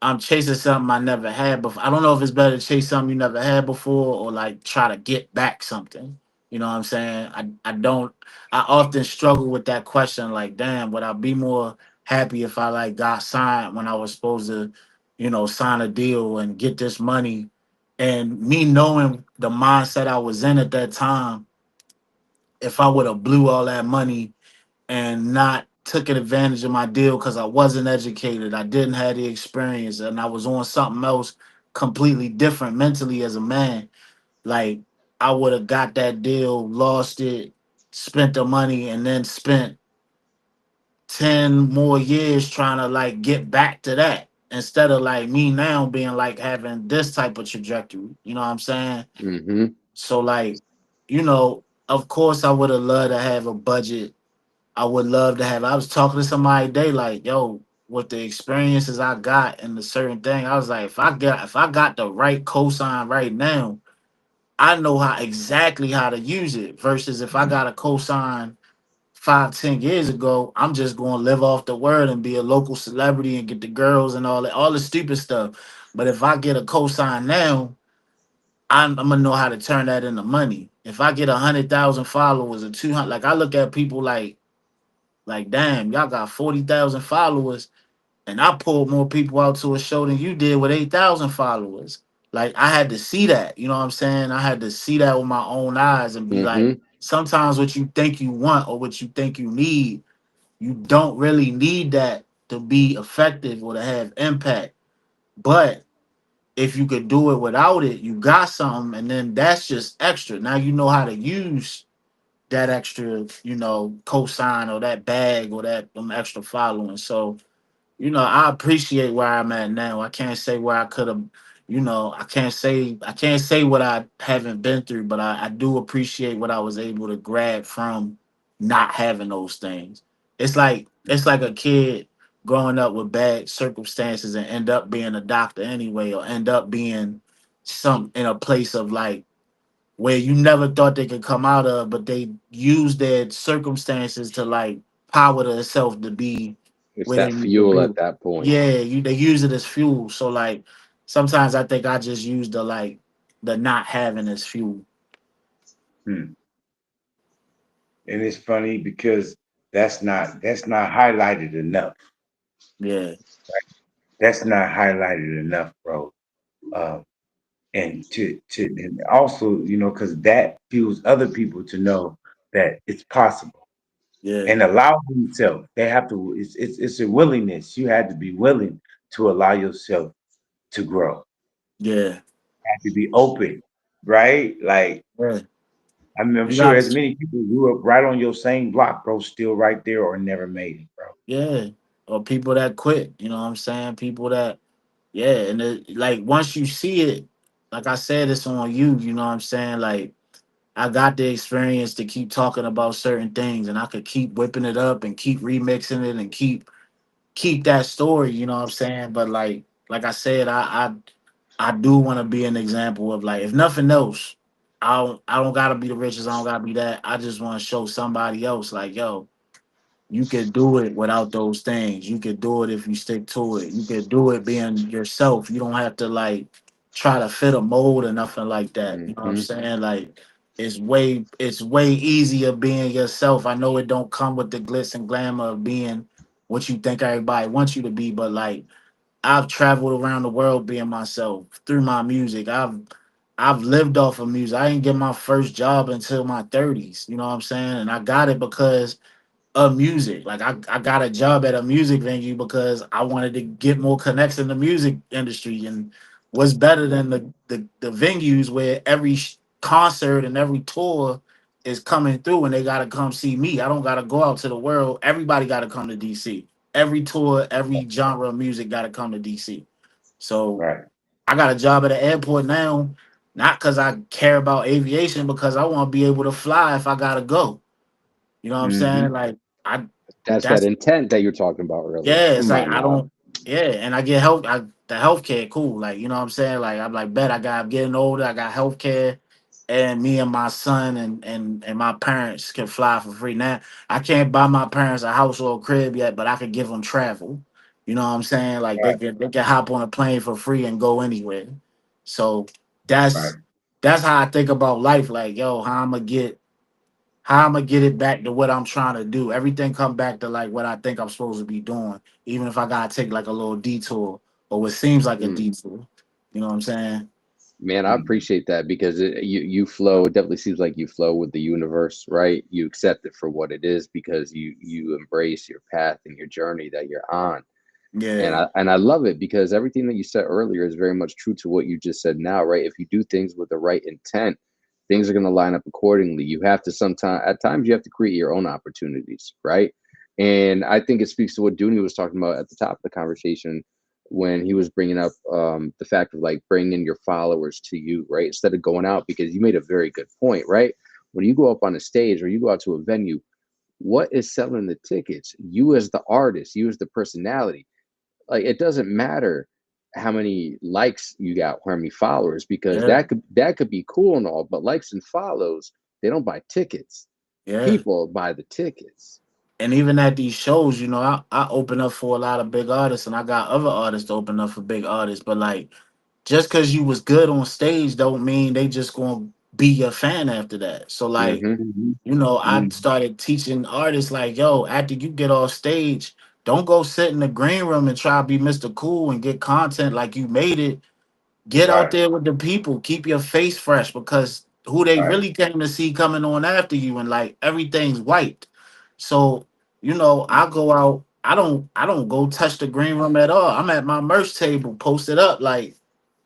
I'm chasing something I never had before. I don't know if it's better to chase something you never had before, or like try to get back something. You know what I'm saying? I don't, I often struggle with that question, like, damn, would I be more happy if I like got signed when I was supposed to, sign a deal and get this money? And me knowing the mindset I was in at that time, if I would have blew all that money and not took advantage of my deal because I wasn't educated, I didn't have the experience, and I was on something else completely different mentally as a man, like, I would have got that deal, lost it, spent the money, and then spent 10 more years trying to like get back to that, instead of like me now being like having this type of trajectory. You know what I'm saying? Hmm. So like, of course I would have loved to have a budget. I would love to have. I was talking to somebody today, like, yo, with the experiences I got and the certain thing, I was like, if I got the right cosign right now, I know how exactly how to use it. Versus if I got a cosign 5, 10 years ago, I'm just gonna live off the word and be a local celebrity and get the girls and all the stupid stuff. But if I get a cosign now, I'm gonna know how to turn that into money. If I get 100,000 followers or 200, like I look at people like, damn, y'all got 40,000 followers, and I pulled more people out to a show than you did with 8,000 followers. Like, I had to see that. You know what I'm saying? I had to see that with my own eyes and be like, Hmm. sometimes what you think you want or what you think you need, you don't really need that to be effective or to have impact. But if you could do it without it, you got something, and then that's just extra. Now you know how to use that extra, cosign or that bag or that them extra following. So I appreciate where I'm at now. I can't say where I could have, I can't say what I haven't been through, but I do appreciate what I was able to grab from not having those things. It's like a kid growing up with bad circumstances and end up being a doctor anyway, or end up being some in a place of like where you never thought they could come out of, but they use their circumstances to like power to itself to be It's where they that need to fuel be. at that point. Yeah, they use it as fuel. So like sometimes I think I just use the not having as fuel. Hmm. And it's funny because that's not highlighted enough. Yeah, That's not highlighted enough, bro. Uh, and to and also, because that fuels other people to know that it's possible yeah, and allow themselves. They have to. It's a willingness. You had to be willing to allow yourself to grow. yeah, Have to be open, right? Like yeah. I'm You sure got as many people grew up right on your same block, bro, still right there or never made it, bro. yeah. Or people that quit. You know what I'm saying? People that yeah, and like once you see it, like I said, it's on you. You know what I'm saying? Like I got the experience to keep talking about certain things, and I could keep whipping it up and keep remixing it and keep that story. You know what I'm saying? But like I said, I do want to be an example of like if nothing else, I don't gotta be the richest. I don't gotta be that. I just want to show somebody else like yo, you could do it without those things. You could do it if you stick to it. You could do it being yourself. You don't have to like try to fit a mold or nothing like that. You know what I'm Hmm. saying? Like it's way easier being yourself. I know it don't come with the glitz and glamour of being what you think everybody wants you to be, but like I've traveled around the world being myself through my music. I've lived off of music. I didn't get my first job until my 30s. You know what I'm saying? And I got it because of music. Like I got a job at a music venue because I wanted to get more connects in the music industry. And what's better than the venues where every concert and every tour is coming through and they gotta come see me. I don't gotta go out to the world. Everybody gotta come to DC. Every tour, every genre of music gotta come to DC. So Right. I got a job at the airport now, not because I care about aviation, because I want to be able to fly if I gotta go. You know what I'm saying? Mm-hmm. Like I That's that that's intent that you're talking about earlier. yeah, it's Come like on I now. don't yeah, and I get help the healthcare cool. Like, you know what I'm saying? Like I'm like bet I'm getting older, I got healthcare and me and my son and my parents can fly for free. Now I can't buy my parents a house or a crib yet, but I could give them travel. You know what I'm saying? Like Right. they can hop on a plane for free and go anywhere. So Right. that's that's how I think about life. Like, yo, how I'm gonna get it back to what I'm trying to do. Everything come back to like what I think I'm supposed to be doing, even if I gotta take like a little detour or what seems like a Mm. detour. You know what I'm saying? Man, I Mm-hmm. appreciate that because you flow. It definitely seems like you flow with the universe, right? You accept it for what it is because you embrace your path and your journey that you're on. And Yeah, I love it because everything that you said earlier is very much true to what you just said now, right? If you do things with the right intent, things are going to line up accordingly. You have to sometimes at times you have to create your own opportunities, right? And I think it speaks to what Dooney was talking about at the top of the conversation when he was bringing up the fact of like bringing your followers to you, right? Instead of going out, because you made a very good point, right? When you go up on a stage or you go out to a venue, what is selling the tickets? You as the artist, you as the personality. Like it doesn't matter how many likes you got, how many followers, because yeah, that could be cool and all, but likes and follows, they don't buy tickets. yeah. People buy the tickets. And even at these shows, I open up for a lot of big artists, and I got other artists to open up for big artists. But like, just because you was good on stage, don't mean they just gonna be your fan after that. So like, Hmm. Mm-hmm. I Mm-hmm. started teaching artists like, yo, after you get off stage, don't go sit in the green room and try to be Mr. Cool and get content like you made it. Get out Right. there with the people. Keep your face fresh because who they Right. really came to see coming on after you and like everything's wiped. So, I go out, I don't go touch the green room at all. I'm at my merch table posted up like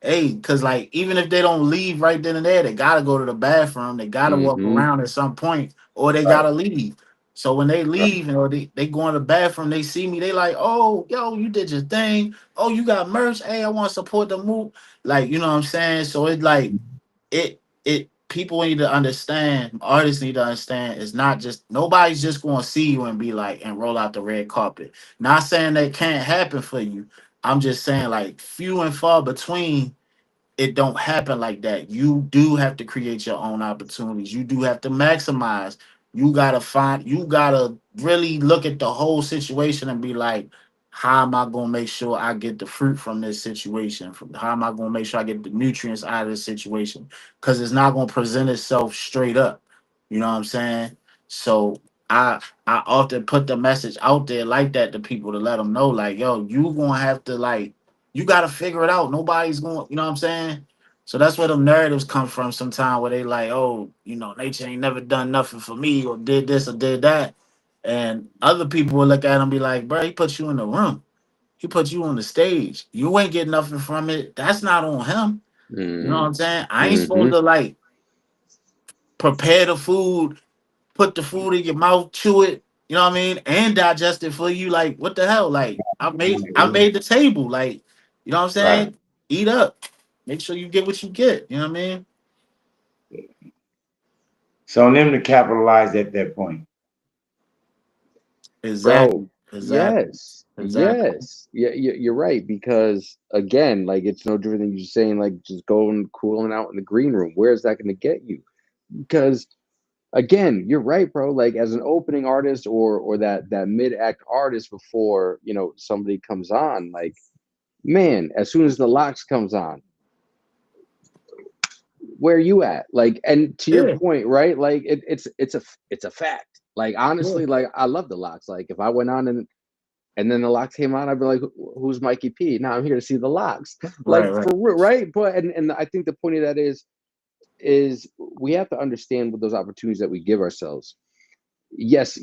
hey, cause like even if they don't leave right then and there, they gotta go to the bathroom, they gotta walk Mm-hmm. around at some point, or they Right, gotta leave. So when they right. leave and or they go in the bathroom, they see me, they like, oh, yo, you did your thing. Oh, you got merch. Hey, I want to support the move. Like, you know what I'm saying? So it's like it people need to understand, artists need to understand, it's not just nobody's just gonna see you and be like and roll out the red carpet. Not saying that can't happen for you. I'm just saying like few and far between, it don't happen like that. You do have to create your own opportunities. You do have to maximize. You gotta really look at the whole situation and be like, how am I gonna make sure I get the fruit from this situation? From how am I gonna make sure I get the nutrients out of this situation? Because it's not gonna present itself straight up. You know what I'm saying? So I often put the message out there like that to people to let them know, like, yo, you gonna have to like you got to figure it out. Nobody's going, you know what I'm saying? So that's where the narratives come from sometimes where they like, oh, nature ain't never done nothing for me or did this or did that. And other people will look at him and be like, bro, he put you in the room. He put you on the stage. You ain't getting nothing from it. That's not on him. You know what Mm-hmm. I'm saying? I ain't Mm-hmm. supposed to like prepare the food, put the food in your mouth, chew it, you know what I mean, and digest it for you. Like, what the hell? Like, I Mhm. made the table. Like, you know what I'm Right. saying? Eat up. Make sure you get what you get. You know what I mean? So on them to capitalize at that point. Bro, Exactly. Exactly. yes, Exactly. yes, yeah, you're right. Because again, like it's no different than you saying like just going cooling out in the green room. Where is that going to get you? Because again, you're right, bro. Like as an opening artist or that mid act artist before somebody comes on, like man, as soon as the locks comes on, where you at? Like, and to your Yeah. point, right? Like it's a fact. Like Yeah. honestly, like I love the locks. Like if I went on and then the locks came on, I'd be like, "Who's Mikey P?" Now I'm here to see the locks, like Right. Right. for real, right? But and I think the point of that is we have to understand what those opportunities that we give ourselves. Yes,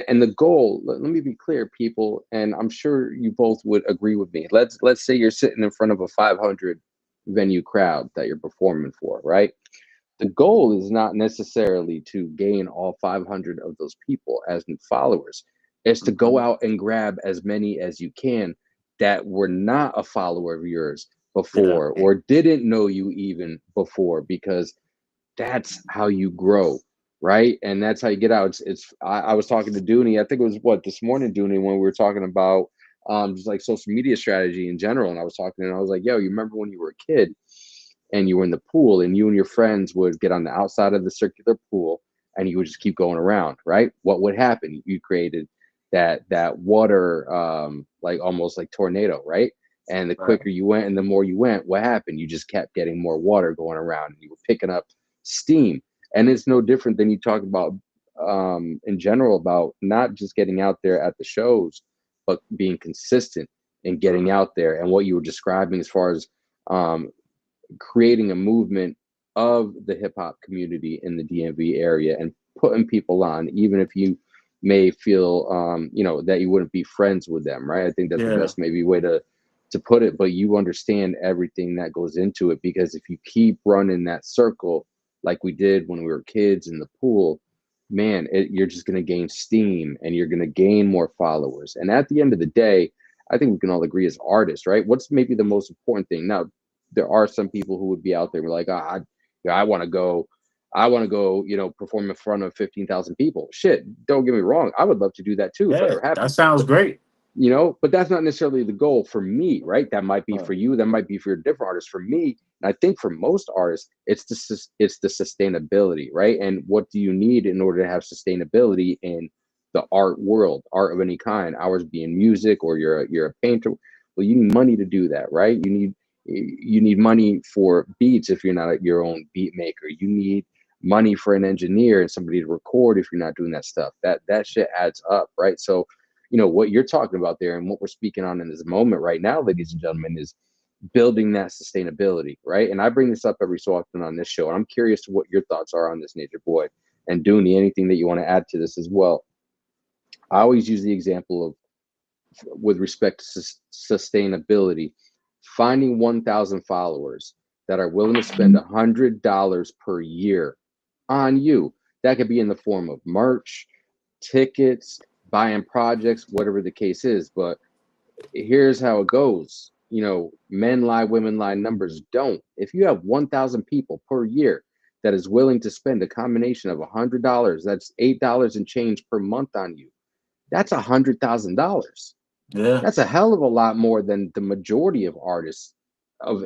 and the goal. Let me be clear, people, and I'm sure you both would agree with me. Let's say you're sitting in front of a 500 venue crowd that you're performing for, right? The goal is not necessarily to gain all 500 of those people as new followers. It's to go Mhm. out and grab as many as you can that were not a follower of yours Yeah. before or didn't know you even before, because that's how you grow, right? And that's how you get out. I was talking to Dooney, I think it was what this morning, Dooney, when we were talking about just like social media strategy in general. And I was talking and I was like, yo, you remember when you were a kid and you were in the pool and you and your friends would get on the outside of the circular pool and you would just keep going around, right? What would happen? You created that water like almost like tornado, right? And the Right. quicker you went and the more you went, what happened? You just kept getting more water going around and you were picking up steam. And it's no different than you talk about in general about not just getting out there at the shows, but being consistent and getting Mhm. out there. And what you were describing as far as um, creating a movement of the hip hop community in the DMV area and putting people on, even if you may feel, that you wouldn't be friends with them, right? I think that's the Yeah. best maybe way to put it. But you understand everything that goes into it, because if you keep running that circle like we did when we were kids in the pool, man, you're just going to gain steam and you're going to gain more followers. And at the end of the day, I think we can all agree as artists, right? What's maybe the most important thing? Now, there are some people who would be out there and be like, I want to go, perform in front of 15,000 people. Shit, don't get me wrong. I would love to do that too if it Yeah. ever That happened. sounds But great. but that's not necessarily the goal for me, right? That might be Right. for you, that might be for a different artist. For me, and I think for most artists, it's the sustainability, right? And what do you need in order to have sustainability in the art world, art of any kind, ours being music, or you're a painter? Well, you need money to do that, right? You need money for beats if you're not your own beat maker. You need money for an engineer and somebody to record if you're not doing that stuff. That shit adds up, right? So what you're talking about there and what we're speaking on in this moment right now, ladies and gentlemen, is building that sustainability, right? And I bring this up every so often on this show, and I'm curious to what your thoughts are on this, Nature Boy. And Dooney, anything that you want to add to this as well. I always use the example of, with respect to sustainability, finding 1,000 followers that are willing to spend $100 per year on you. That could be in the form of merch, tickets, buying projects, whatever the case is. But here's how it goes. Men lie, women lie, numbers don't. If you have 1,000 people per year that is willing to spend a combination of $100, that's $8 and change per month on you. That's $100,000. Yeah, That's a hell of a lot more than the majority of artists of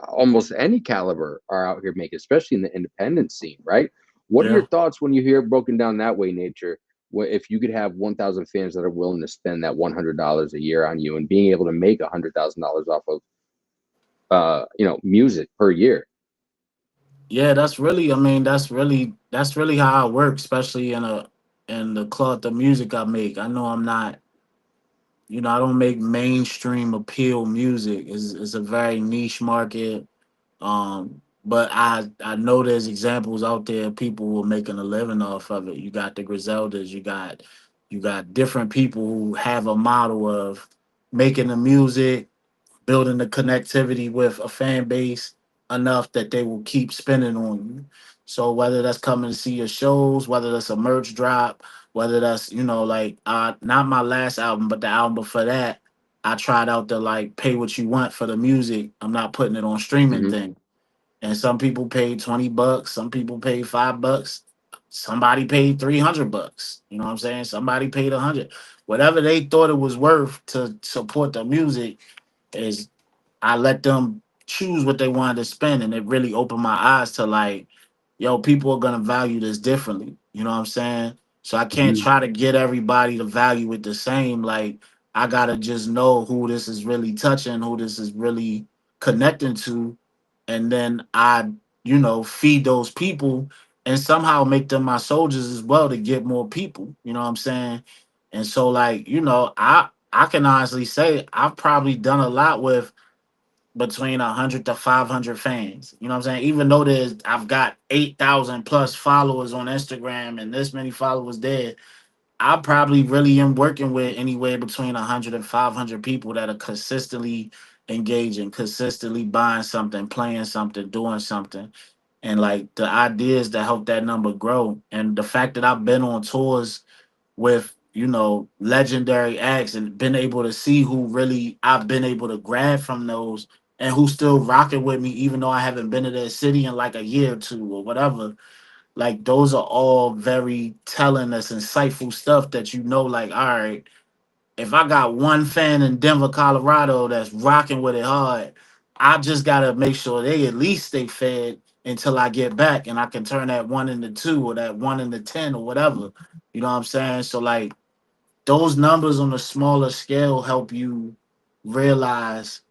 almost any caliber are out here making, especially in the independent scene, right? What are your yeah. thoughts when you hear it broken down that way, Nature? If you could have 1,000 fans that are willing to spend that $100 a year on you and being able to make $100,000 off of music per year. Yeah, that's really, I mean, that's really how I work, especially in the club, the music I make. I know I'm not, I don't make mainstream appeal music. It's a very niche market. But I know there's examples out there, people who are making a living off of it. You got the Griseldas, you got different people who have a model of making the music, building the connectivity with a fan base enough that they will keep spending on you. So whether that's coming to see your shows, whether that's a merch drop, whether that's like not my last album, but the album before that, I tried out the like pay what you want for the music. I'm not putting it on streaming Hmm. thing. And some people paid $20, some people paid $5, somebody paid $300. You know what I'm saying? Somebody paid 100. Whatever they thought it was worth to support the music is I let them choose what they wanted to spend, and it really opened my eyes to like, yo, people are gonna value this differently. You know what I'm saying? So I can't Hmm. try to get everybody to value it the same. Like I gotta just know who this is really touching, who this is really connecting to, and then feed those people and somehow make them my soldiers as well to get more people. You know what I'm saying? And so like, I can honestly say I've probably done a lot with between 100 to 500 fans. You know what I'm saying? Even though I've got 8,000 plus followers on Instagram and this many followers there, I probably really am working with anywhere between 100 and 500 people that are consistently engaging, consistently buying something, playing something, doing something. And like the ideas that help that number grow. And the fact that I've been on tours with legendary acts and been able to see who really I've been able to grab from those and who's still rocking with me even though I haven't been to their city in like a year or two or whatever. Like those are all very telling us insightful stuff that like, all right, if I got one fan in Denver, Colorado that's rocking with it hard, I just gotta make sure they at least stay fed until I get back and I can turn that one into two or that one into 10 or whatever. You know what I'm saying? So like those numbers on a smaller scale help you realize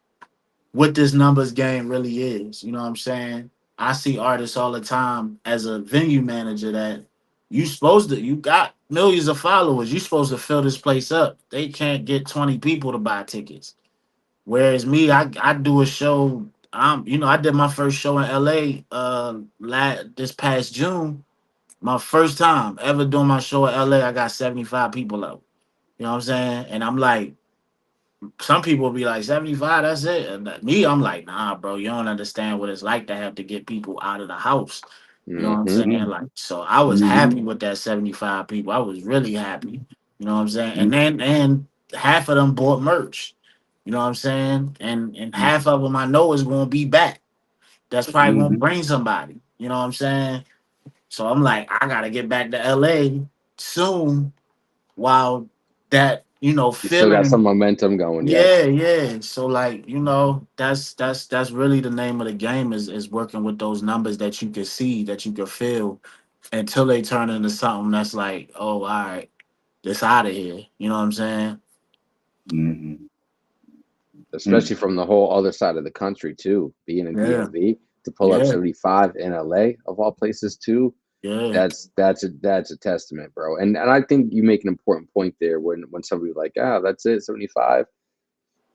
what this numbers game really is. You know what I'm saying? I see artists all the time as a venue manager that you got millions of followers. You supposed to fill this place up. They can't get 20 people to buy tickets. Whereas me, I do a show. I did my first show in LA this past June. My first time ever doing my show in LA. I got 75 people out. You know what I'm saying? And I'm like, some people be like 75, that's it. And me, I'm like, nah, bro, you don't understand what it's like to have to get people out of the house. You know what I'm Hmm. saying? Mm-hmm. Like, so I was happy with that 75 people. I was really happy. You know what I'm saying? And half of them bought merch. You know what I'm saying? And half of them I know is gonna be back. That's probably gonna Mm-hmm. bring somebody. You know what I'm saying? So I'm like, I gotta get back to LA soon while that, You still got some feeling. momentum going. Yeah, Yes. yeah. So like, that's really the name of the game is working with those numbers that you can see, that you can feel until they turn into something that's like, oh, all right, this out of here. You know what I'm saying? Mm-hmm. Especially from the whole other side of the country too, being in Yeah, DMV to pull up yeah, 75 in LA of all places too. yeah, That's a testament, bro. And I think you make an important point there when somebody's like, ah, that's it, 75.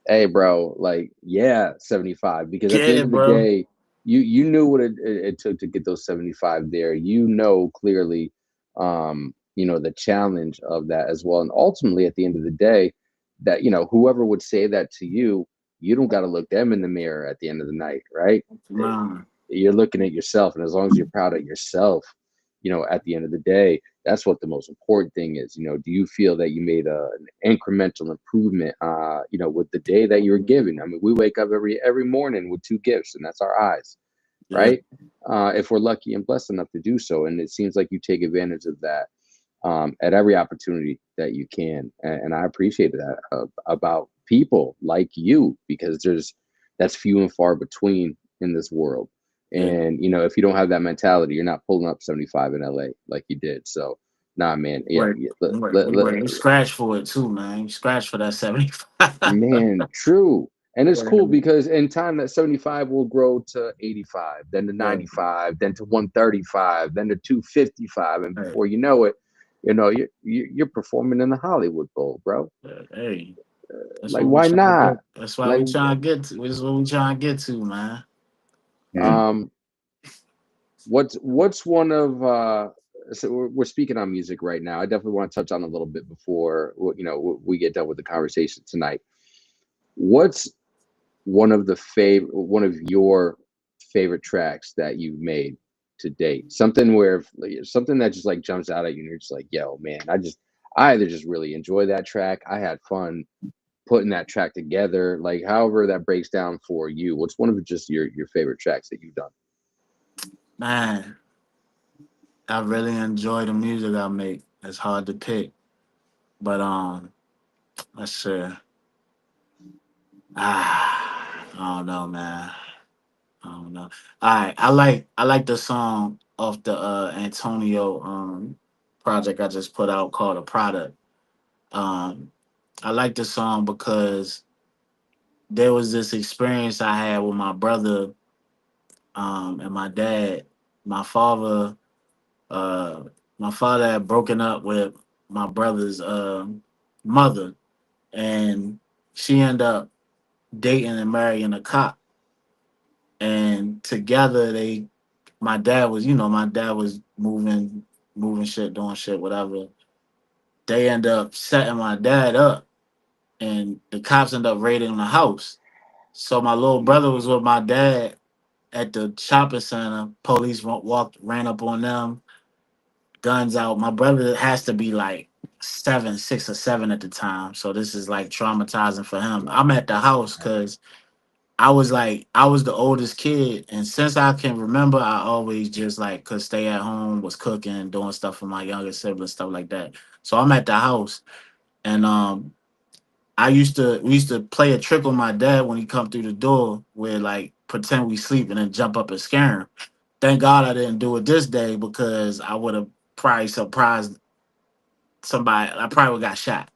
Hey, bro, like, yeah, 75. Because at the end yeah, of the bro. day, you knew what it took to get those 75 there. You know clearly, the challenge of that as well. And ultimately, at the end of the day, that whoever would say that to you, you don't got to look them in the mirror at the end of the night, right? Nah, You're looking at yourself, and as long as you're proud of yourself, at the end of the day, that's what the most important thing is. Do you feel that you made an incremental improvement, with the day that you're given? I mean, we wake up every morning with two gifts, and that's our eyes, yeah, right? If we're lucky and blessed enough to do so, and it seems like you take advantage of that, at every opportunity that you can, and I appreciate that, about people like you, because that's few and far between in this world. yeah. And if you don't have that mentality, you're not pulling up 75 in LA like you did. So, nah, man, yeah, Work, yeah, work, we work. You scratch for it too, man. You scratch for that 75. man, true. And it's Yeah, cool because in time that 75 will grow to 85, then to yeah. 95, then to 135, then to 255, and Hey, before you know it, you're performing in the Hollywood Bowl, bro. hey, that's Like, what we why trying to not? get. That's why Like, we trying to get to. This is what we trying to get to, man. Mm. um, what's one of so we're speaking on music right now. I definitely want to touch on a little bit before we get done with the conversation tonight. What's one of your favorite tracks that you've made to date? Something where something that just like jumps out at you and you're just like, yo, man, I either just really enjoy that track, I had fun putting that track together, like however that breaks down for you. What's one of just your favorite tracks that you've done? Man, I really enjoy the music I make. It's hard to pick, but let's see. I don't know, man. I don't know. All right, I like the song off the Antonio project I just put out called "A Product." Um, I like the song because there was this experience I had with my brother and my dad. My father, uh, my father had broken up with my brother's mother, and she ended up dating and marrying a cop. And together my dad was moving shit, doing shit, whatever. They end up setting my dad up, and the cops end up raiding the house. So my little brother was with my dad at the shopping center. Police ran up on them, guns out. My brother has to be like 6 or 7 at the time. So this is like traumatizing for him. I'm at the house because I was the oldest kid, and since I can remember, I always just like could stay at home, was cooking, doing stuff for my younger siblings, stuff like that. So I'm at the house, and we used to play a trick on my dad when he come through the door, where like pretend we sleep and then jump up and scare him. Thank God I didn't do it this day because I would have probably surprised somebody. I probably would got shot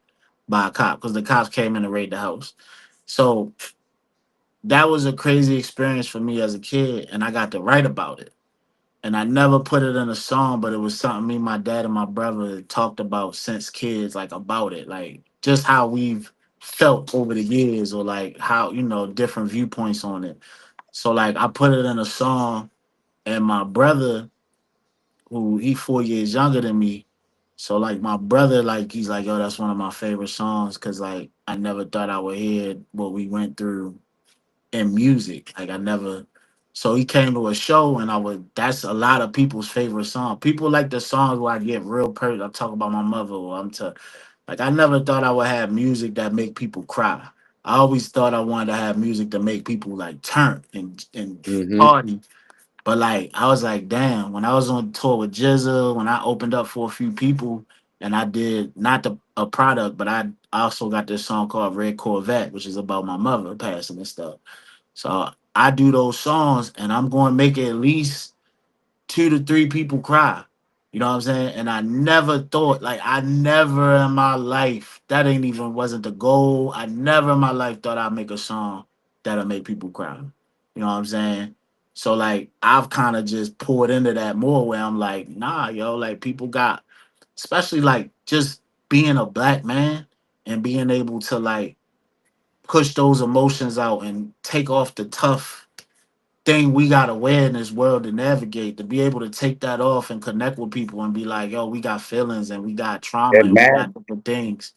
by a cop because the cops came in to raid the house. So that was a crazy experience for me as a kid, and I got to write about it. And I never put it in a song, but it was something me, my dad, and my brother talked about since kids, like about it, like just how we've felt over the years, or like how different viewpoints on it. So like I put it in a song, and my brother, who he 4 years younger than me, so like my brother, like he's like, yo, that's one of my favorite songs because like I never thought I would hear what we went through in music. Like I never. So he came to a show, and I would. That's a lot of people's favorite song. People like the songs where I get real personal. I talk about my mother, or I'm to like. I never thought I would have music that make people cry. I always thought I wanted to have music to make people like turn and Mm-hmm. party. But like I was like, damn. When I was on tour with Jizza, when I opened up for a few people, and I did not a product, but I also got this song called Red Corvette, which is about my mother passing and stuff. So I do those songs, and I'm going to make at least 2 to 3 people cry. You know what I'm saying? And I never thought, like, I never in my life, that ain't even wasn't the goal. I never in my life thought I'd make a song that'll make people cry. You know what I'm saying? So like I've kind of just poured into that more where I'm like, nah, yo, like people got, especially like just being a black man and being able to like push those emotions out and take off the tough thing we gotta wear in this world to navigate, to be able to take that off and connect with people and be like, yo, we got feelings and we got trauma That and we matters. got different things.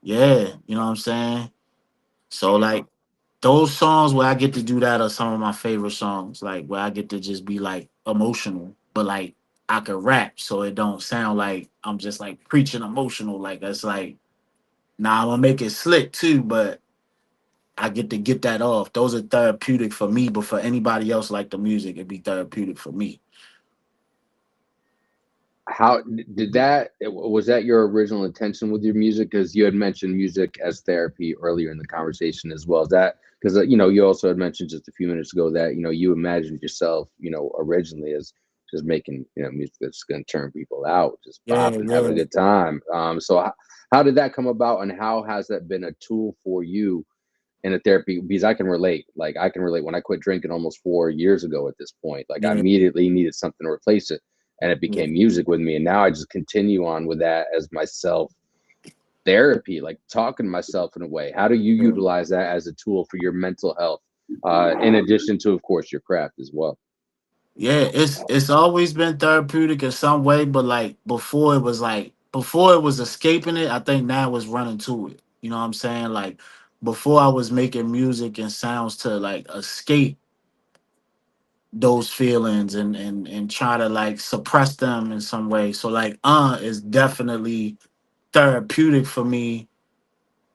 Yeah, you know what I'm saying? So like those songs where I get to do that are some of my favorite songs. Like where I get to just be like emotional, but like I can rap, so it don't sound like I'm just like preaching emotional. Like that's like, nah, I'm gonna make it slick too, but I get that off. Those are therapeutic for me, but for anybody else like the music, it'd be therapeutic for me. How did that, was that your original intention with your music? Because you had mentioned music as therapy earlier in the conversation as well. Is that because you also had mentioned just a few minutes ago that you imagined yourself originally as just making music that's going to turn people out, just Yeah, bopping, having a yeah, good time. So how did that come about, and how has that been a tool for you in a therapy? Because I can relate. Like I can relate. When I quit drinking almost 4 years ago at this point, like I yeah, immediately needed something to replace it, and it yeah, became music with me. And now I just continue on with that as my self therapy, like talking to myself in a way. How do you yeah. utilize that as a tool for your mental health, in addition to, of course, your craft as well? Yeah, it's always been therapeutic in some way, but like before it was escaping it, I think now it's running to it. You know what I'm saying? Like before I was making music and sounds to like escape those feelings and try to like suppress them in some way. So like is definitely therapeutic for me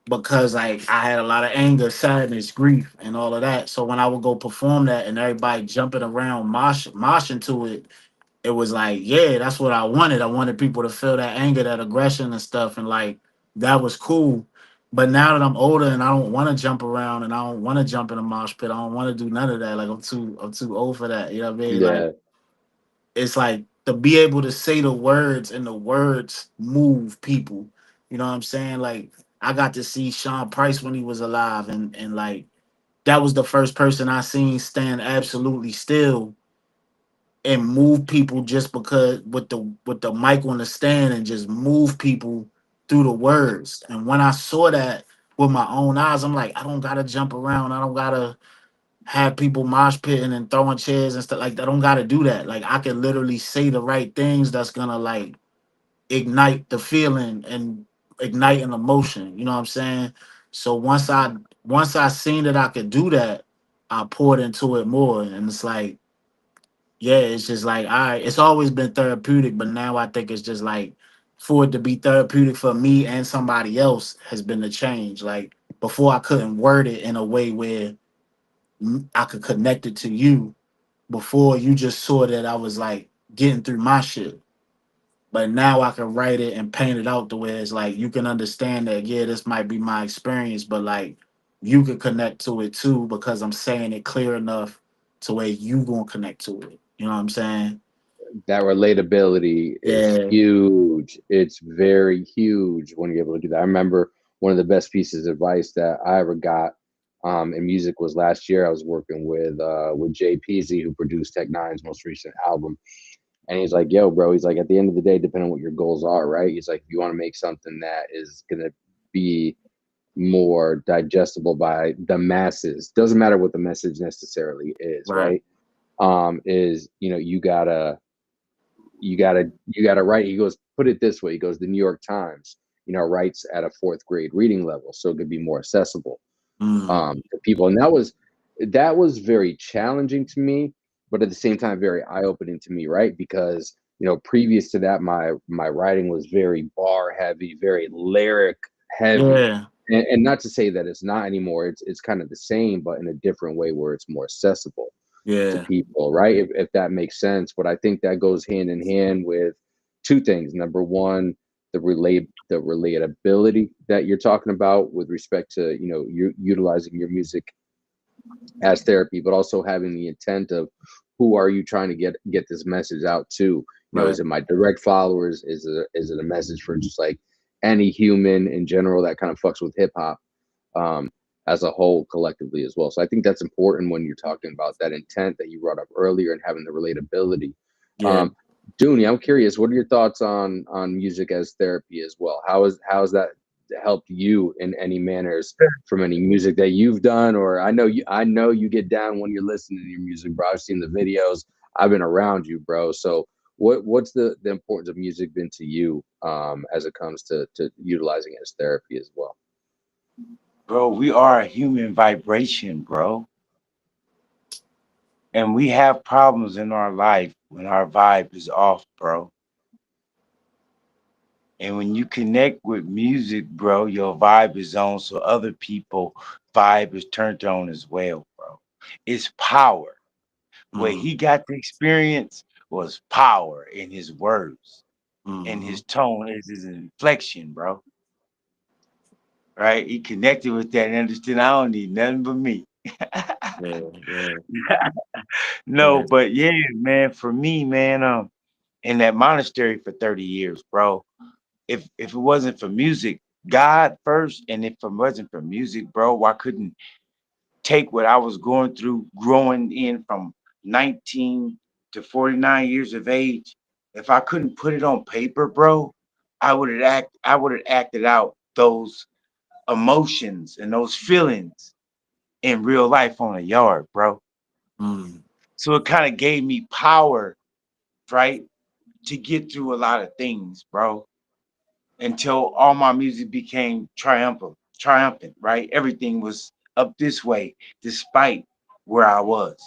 because like I had a lot of anger, sadness, grief, and all of that. So when I would go perform that and everybody jumping around, moshing to it, it was like, yeah, that's what I wanted. I wanted people to feel that anger, that aggression and stuff. And like, that was cool. But now that I'm older and I don't want to jump around and I don't want to jump in a mosh pit, I don't want to do none of that. Like I'm too old for that. You know what I mean? Like Yeah, it's like to be able to say the words and the words move people. You know what I'm saying? Like I got to see Sean Price when he was alive and like that was the first person I seen stand absolutely still and move people just because with the mic on the stand and just move people through the words. And when I saw that with my own eyes, I'm like, I don't gotta jump around. I don't gotta have people mosh pitting and throwing chairs and stuff like that. I don't gotta do that. Like I can literally say the right things that's gonna like ignite the feeling and ignite an emotion. You know what I'm saying? So once I seen that I could do that, I poured into it more. And it's like yeah, it's just like, all right, it's always been therapeutic, but now I think it's just like for it to be therapeutic for me and somebody else has been the change. Like before, I couldn't word it in a way where I could connect it to you. Before, you just saw that I was like getting through my shit. But now I can write it and paint it out the way it's like you can understand that, yeah, this might be my experience, but like you could connect to it too because I'm saying it clear enough to where you gonna connect to it. You know what I'm saying? that relatability is Yeah, huge. It's very huge when you're able to do that. I remember one of the best pieces of advice that I ever got in music was last year. I was working with Jay Peasy, who produced Tech Nine's most recent album. And he's like, yo, bro, he's like, at the end of the day, depending on what your goals are, right? He's like, if you want to make something that is going to be more digestible by the masses, doesn't matter what the message necessarily is, right. right? Is, you gotta write. He goes, put it this way. He goes, the New York Times, writes at a fourth grade reading level, so it could be more accessible Mm, to people. And that was very challenging to me, but at the same time very eye-opening to me, right? Because previous to that, my writing was very bar heavy, very lyric heavy. yeah, And not to say that it's not anymore. It's kind of the same, but in a different way where it's more accessible to yeah, people, right? If that makes sense. But I think that goes hand in hand with two things. Number one, the relatability that you're talking about with respect to you utilizing your music as therapy, but also having the intent of who are you trying to get this message out to? right. Is it my direct followers? Is it a message for just like any human in general that kind of fucks with hip hop um, as a whole collectively as well? So I think that's important when you're talking about that intent that you brought up earlier and having the relatability. Yeah. Um, Dooney, I'm curious, what are your thoughts on music as therapy as well? How has that helped you in any manners from any music that you've done? Or I know you get down when you're listening to your music, bro. I've seen the videos. I've been around you, bro. So what's the importance of music been to you as it comes to utilizing it as therapy as well? bro, we are a human vibration, bro. And we have problems in our life when our vibe is off, bro. And when you connect with music, bro, your vibe is on, so other people vibe is turned on as well, bro. It's power. What Mm, he got to experience was power in his words and mm-hmm. his tone is his inflection, bro. Right? He connected with that and understood I don't need nothing but me. Yeah, yeah, No, yeah. but yeah, man, for me, man, in that monastery for 30 years, bro. If it wasn't for music, God first, and if it wasn't for music, bro, I couldn't take what I was going through growing in from 19 to 49 years of age. If I couldn't put it on paper, bro, I would have acted out those emotions and those feelings in real life on a yard, bro. Mm, So it kind of gave me power, right, to get through a lot of things, bro, until all my music became triumphant, right? Everything was up this way, despite where I was.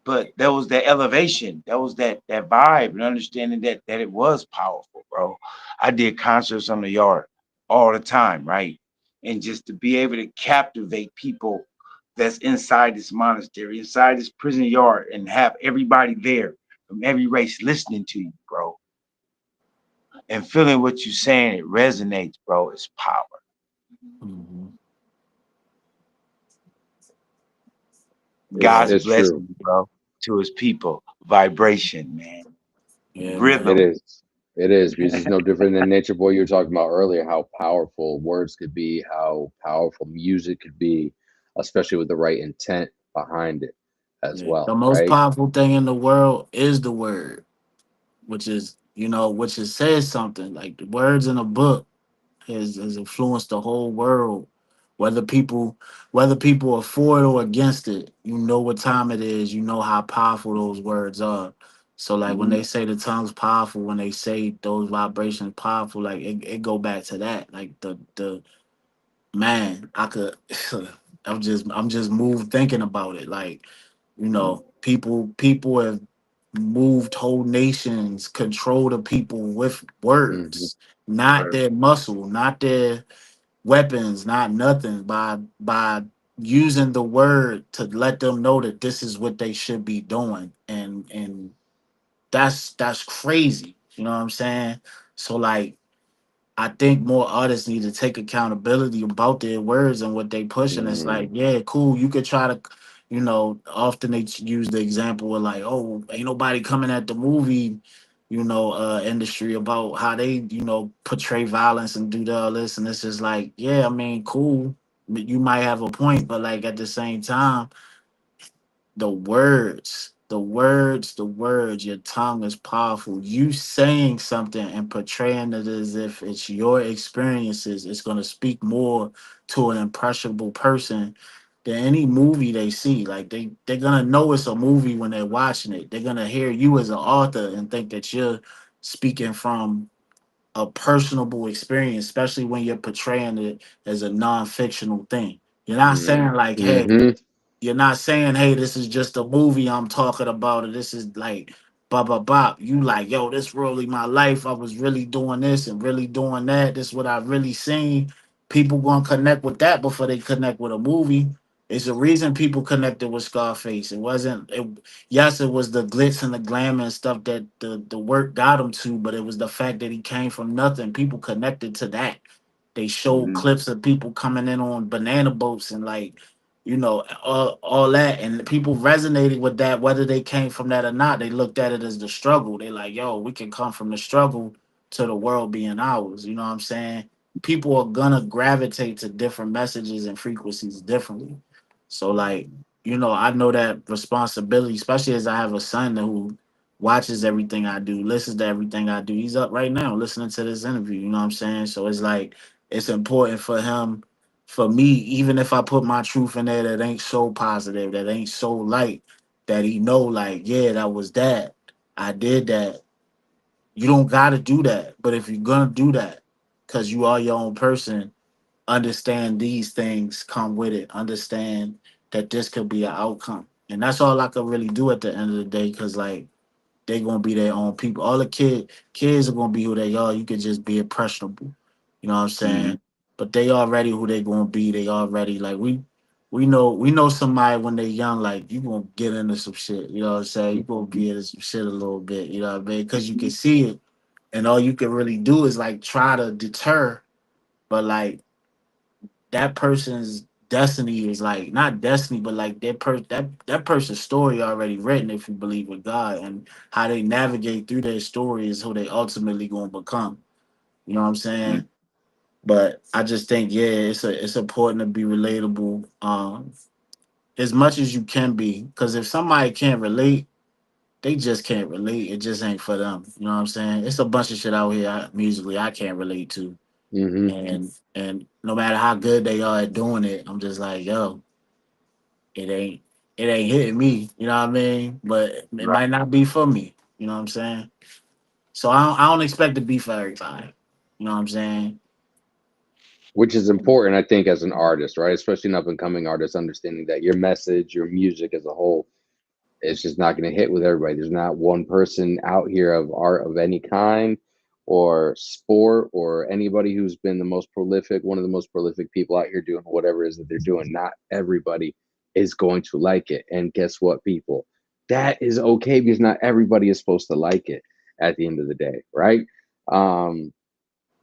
But there was that elevation, that was that vibe and understanding that it was powerful, bro. I did concerts on the yard all the time, right? And just to be able to captivate people that's inside this monastery, inside this prison yard, and have everybody there from every race listening to you, bro, and feeling what you're saying, it resonates, bro. It's power. mm-hmm. God's It's true. blessing, bro, to his people. Vibration, man. Yeah, It man. Rhythm. is. It is because it's no different than Nature Boy you were talking about earlier. How powerful words could be, how powerful music could be, especially with the right intent behind it as Yeah. The well, most right? powerful thing in the world is the word, which is, which is says something. Like the words in a book has influenced the whole world. Whether people whether people are for it or against it, you know what time it is. You know how powerful those words are. So like when Mhm. they say the tongue's powerful, when they say those vibrations powerful, like it go back to that. Like the man, I could I'm just moved thinking about it. Like, people have moved whole nations, control the people with Hmm. words, not Word. their muscle, not their weapons, not nothing, by using the word to let them know that this is what they should be doing. And that's crazy. You know what I'm saying? So like I think more artists need to take accountability about their words and what they pushing. It's Hmm. like, yeah, cool. You could try to, often they use the example of like, oh, ain't nobody coming at the movie, industry about how they, portray violence and do all this. And it's just like, yeah, I mean, cool. But you might have a point, but like at the same time, the words, your tongue is powerful. You saying something and portraying it as if it's your experiences, it's going to speak more to an impressionable person than any movie they see. Like they're going to know it's a movie when they're watching it. They're going to hear you as an author and think that you're speaking from a personable experience, especially when you're portraying it as a non-fictional thing. You're not saying like, hey, Hmm. you're not saying, hey, this is just a movie I'm talking about, or this is like blah blah blah. You like, yo, this really my life. I was really doing this and really doing that. This is what I really seen. People gonna connect with that before they connect with a movie. It's the reason people connected with Scarface. Yes, it was the glitz and the glamour and stuff that the work got him to, but it was the fact that he came from nothing. People connected to that. They showed Mhm. clips of people coming in on banana boats and like, all that, and people resonated with that, whether they came from that or not. They looked at it as the struggle. They like, yo, we can come from the struggle to the world being ours. You know what I'm saying? People are gonna gravitate to different messages and frequencies differently. So like, I know that responsibility, especially as I have a son who watches everything I do, listens to everything I do. He's up right now listening to this interview. You know what I'm saying? So it's like it's important for me, even if I put my truth in there that ain't so positive, that ain't so light, that he know like, yeah, that was that. I did that. You don't gotta do that. But if you're gonna do that, because you are your own person, understand these things come with it. Understand that this could be an outcome, and that's all I could really do at the end of the day. Cause like they gonna be their own people. All the kids are gonna be who they are. You can just be impressionable. You know what I'm Mhm. saying? But they already who they gonna be. They already like we know somebody when they young. Like you gonna get into some shit. You know what I'm saying? You gonna get into some shit a little bit. You know what I mean? Because you can see it, and all you can really do is like try to deter. But like that person's destiny is like not destiny, but like that person's story already written if you believe in God, and how they navigate through their story is who they ultimately gonna become. You know what I'm saying? But I just think yeah, it's important to be relatable, as much as you can be, because if somebody can't relate, they just can't relate. It just ain't for them. You know what I'm saying? It's a bunch of shit out here musically I can't relate to, Hmm. and no matter how good they are at doing it, I'm just like, yo, it ain't it ain't hitting me. You know what I mean? But it Right. might not be for me. You know what I'm saying? So I don't expect to be for everybody. You know what I'm saying? Which is important, I think, as an artist, right? Especially an up and coming artist, understanding that your message, your music as a whole, it's just not going to hit with everybody. There's not one person out here of art of any kind or sport or anybody who's been the most prolific, one of the most prolific people out here doing whatever it is that they're doing. Not everybody is going to like it. And guess what, people? That is okay because not everybody is supposed to like it at the end of the day, right? Um,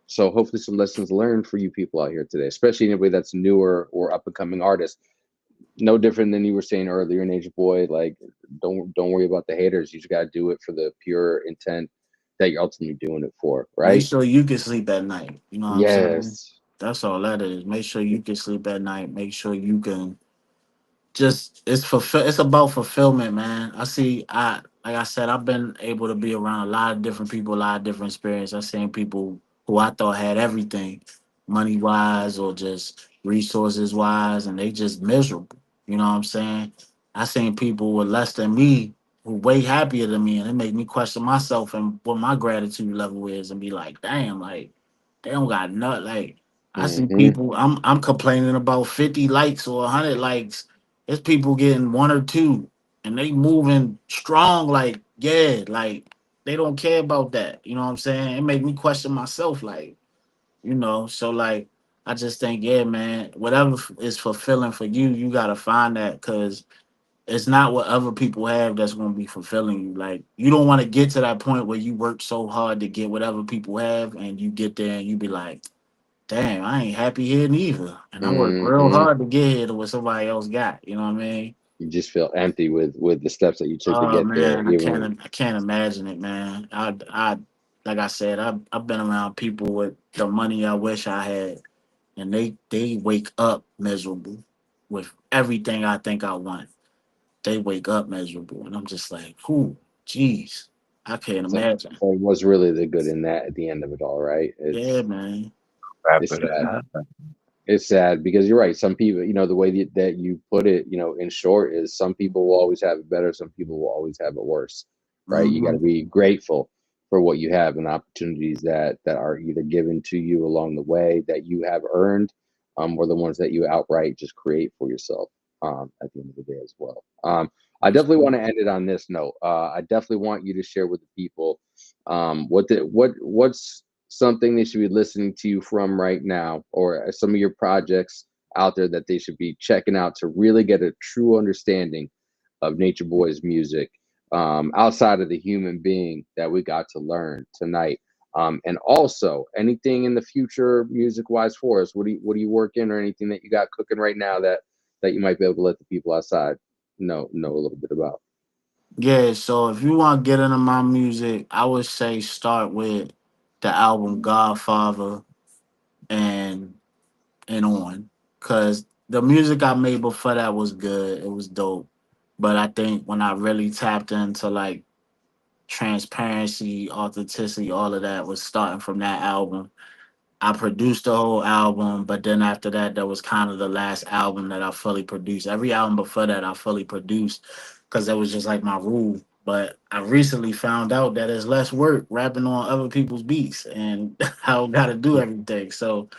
so hopefully some lessons learned for you people out here today, especially anybody that's newer or up and coming artist. No different than you were saying earlier, Nature Boy. Like, don't worry about the haters. You just gotta do it for the pure intent that you're ultimately doing it for, Make right? sure you can sleep at night. You know what I'm saying? Yes. That's all that is. Make sure you can sleep at night. Make sure you can just it's about fulfillment, man. I see I like I said, I've been able to be around a lot of different people, a lot of different experience. I've seen people who I thought had everything, money wise or just resources wise, and they just miserable. You know what I'm saying? I seen people with less than me who way happier than me, and it made me question myself and what my gratitude level is and be like, damn, like they don't got nut like I see Hmm. people I'm complaining about 50 likes or 100 likes. There's people getting one or two, and they moving strong. Like yeah, like they don't care about that. You know what I'm saying? It made me question myself. Like so like I just think yeah, man. Whatever is fulfilling for you, you gotta find that because it's not what other people have that's gonna be fulfilling you. Like you don't want to get to that point where you work so hard to get what other people have, and you get there and you be like, damn, I ain't happy here neither. And I worked real Hmm. hard to get here to what somebody else got. You know what I mean? You just feel empty with the steps that you took to Oh get there. man, Even I can't imagine it, man. I like I said, I've been around people with the money I wish I had, and they wake up miserable with everything I think I want. They wake up miserable, and I'm just like, whoo, jeez, I can't so, imagine. so what's really the good in that at the end of it all, right? Yeah, It's man. Right it's for sad. that. It's sad because you're right. Some people, the way that you put it, in short, is some people will always have it better. Some people will always have it worse, right? You got to Hmm. be grateful for what you have and the opportunities that are either given to you along the way that you have earned, or the ones that you outright just create for yourself, at the end of the day as well. I definitely want to end it on this note. I definitely want you to share with the people, what's something they should be listening to you from right now, or some of your projects out there that they should be checking out to really get a true understanding of Nature Boy's music, outside of the human being that we got to learn tonight. And also anything in the future music wise for us. What do you work in, or anything that you got cooking right now that you might be able to let the people outside know a little bit about? Yeah, so if you want to get into my music, I would say start with the album Godfather and on, cause the music I made before that was good. It was dope, but I think when I really tapped into like transparency, authenticity, all of that was starting from that album. I produced the whole album, but then after that, that was kind of the last album that I fully produced. Every album before that, I fully produced because that was just like my rule. But I recently found out that it's less work rapping on other people's beats, and I don't got to do everything. So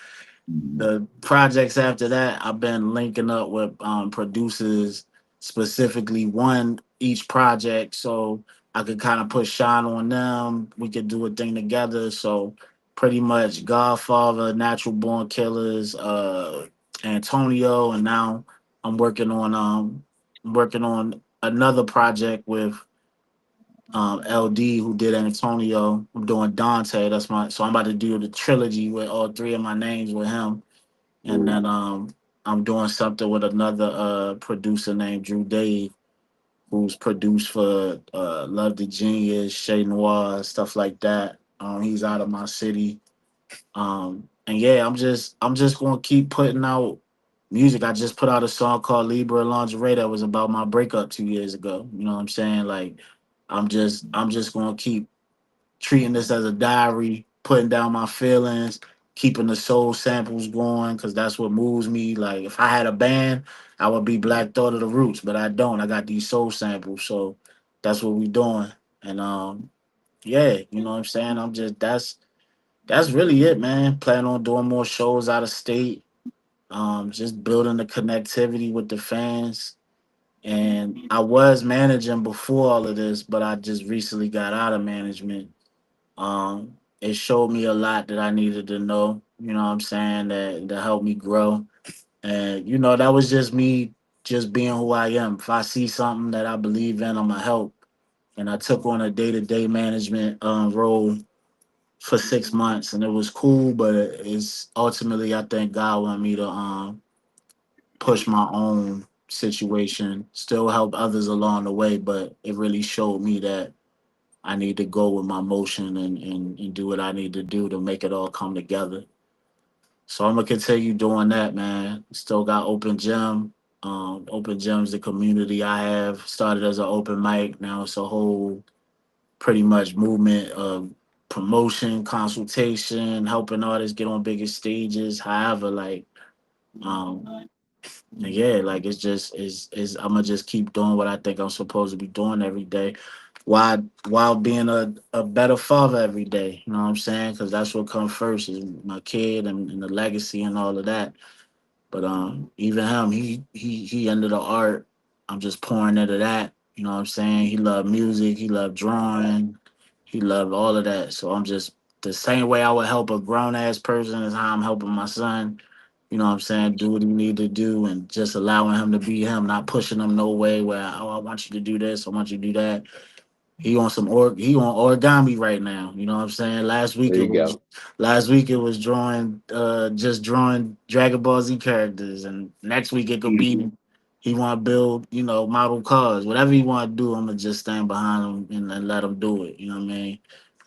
The projects after that, I've been linking up with producers, specifically one each project, so I could kind of put shine on them. We could do a thing together. So pretty much Godfather, Natural Born Killers, Antonio, and now I'm working on another project with LD who did Antonio. I'm doing Dante. That's my so I'm about to do the trilogy with all three of my names with him, and Ooh. then I'm doing something with another producer named Drew Dave, who's produced for Love the Genius, Shay Noir, stuff like that. He's out of my city. And yeah, I'm just gonna keep putting out music. I just put out a song called Libra Lingerie that was about my breakup 2 years ago. You know what I'm saying? Like I'm just gonna keep treating this as a diary, putting down my feelings, keeping the soul samples going, because that's what moves me. Like if I had a band, I would be Black Thought of the Roots, but I don't. I got these soul samples, so that's what we doing. And yeah, you know what I'm saying. That's really it, man. Plan on doing more shows out of state. Just building the connectivity with the fans. And I was managing before all of this, but I just recently got out of management. It showed me a lot that I needed to know. You know what I'm saying? That helped me grow. And that was just me, just being who I am. If I see something that I believe in, I'ma help. And I took on a day-to-day management role for 6 months, and it was cool. But it's ultimately, I think God wanted me to push my own situation, still help others along the way. But it really showed me that I need to go with my motion and do what I need to do to make it all come together. So I'm gonna continue doing that, man. Still got open gym. Open gym's the community I have. Started as an open mic. Now it's a whole pretty much movement of promotion, consultation, helping artists get on bigger stages. However, like um yeah, like it's I'm gonna just keep doing what I think I'm supposed to be doing every day, while being a better father every day. You know what I'm saying? Because that's what comes first is my kid and the legacy and all of that. But even him, he into the art. I'm just pouring into that. You know what I'm saying? He loved music. He loved drawing. He loved all of that. So I'm just the same way I would help a grown ass person is how I'm helping my son. You know what I'm saying? Do what he need to do and just allowing him to be him, not pushing him no way where I want you to do this, I want you to do that. He on origami right now. You know what I'm saying? There you go. Last week it was drawing just drawing Dragon Ball Z characters, and next week it could Mhm. be he want to build, model cars. Whatever he want to do, I'm gonna just stand behind him and let him do it. You know what I mean?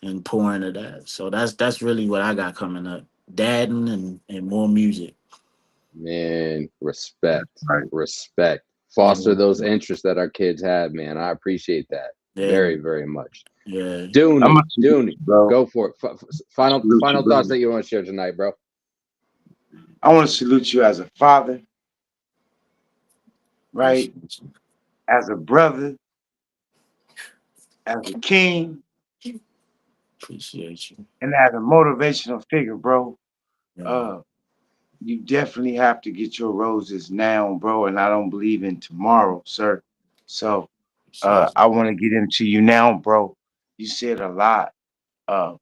And pour into that. So that's really what I got coming up. Dadding and more music. Man, respect, Right. respect. Yeah, Foster those interests that our kids have, man. I appreciate that yeah, very, very much. yeah. I'm Dooney, gonna salute Dooney, you, bro. go for it. Final, Salute you, final thoughts brother. that you want to share tonight, bro. I want to salute you as a father, right? Appreciate you. As a brother, as a king, Appreciate you. and as a motivational figure, bro. Yeah, Uh, you definitely have to get your roses now, bro. And I don't believe in tomorrow, sir. So appreciate I want to get into you now, bro. You said a lot. Uh,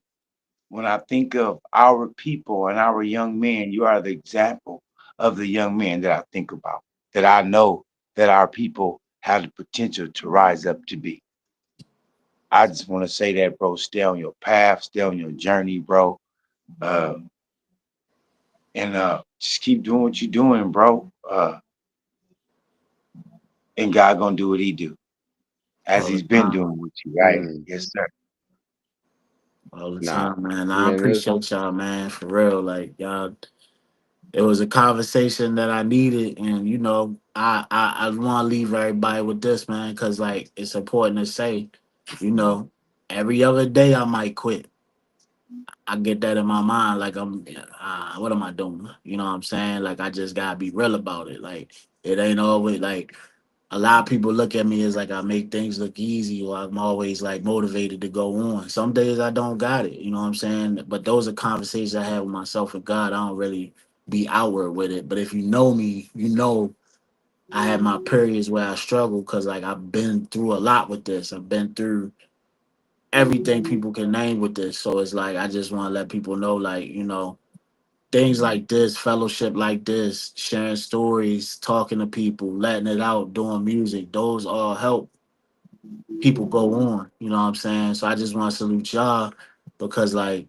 when I think of our people and our young men, you are the example of the young men that I think about, that I know that our people have the potential to rise up to be. I just want to say that, bro. Stay on your path, stay on your journey, bro. Uh, and just keep doing what you're doing, bro. And God gonna do what He do, as all the He's been time. doing with you, right? Mm, Yes, sir. All the nah, time, man. I man, there's appreciate y'all, man, for real. Like y'all, it was a conversation that I needed, and I want to leave everybody with this, man, because like it's important to say, you know, every other day I might quit. I get that in my mind, like what am I doing? You know what I'm saying? Like I just gotta be real about it. Like it ain't always like a lot of people look at me as like I make things look easy or I'm always like motivated to go on. Some days I don't got it, you know what I'm saying? But those are conversations I have with myself and God. I don't really be outward with it. But if you know me, you know I have my periods where I struggle because like I've been through a lot with this. I've been through everything people can name with this. So it's like I just want to let people know, like, you know, things like this, fellowship like this, sharing stories, talking to people, letting it out, doing music, those all help people go on. You know what I'm saying? So I just want to salute y'all because like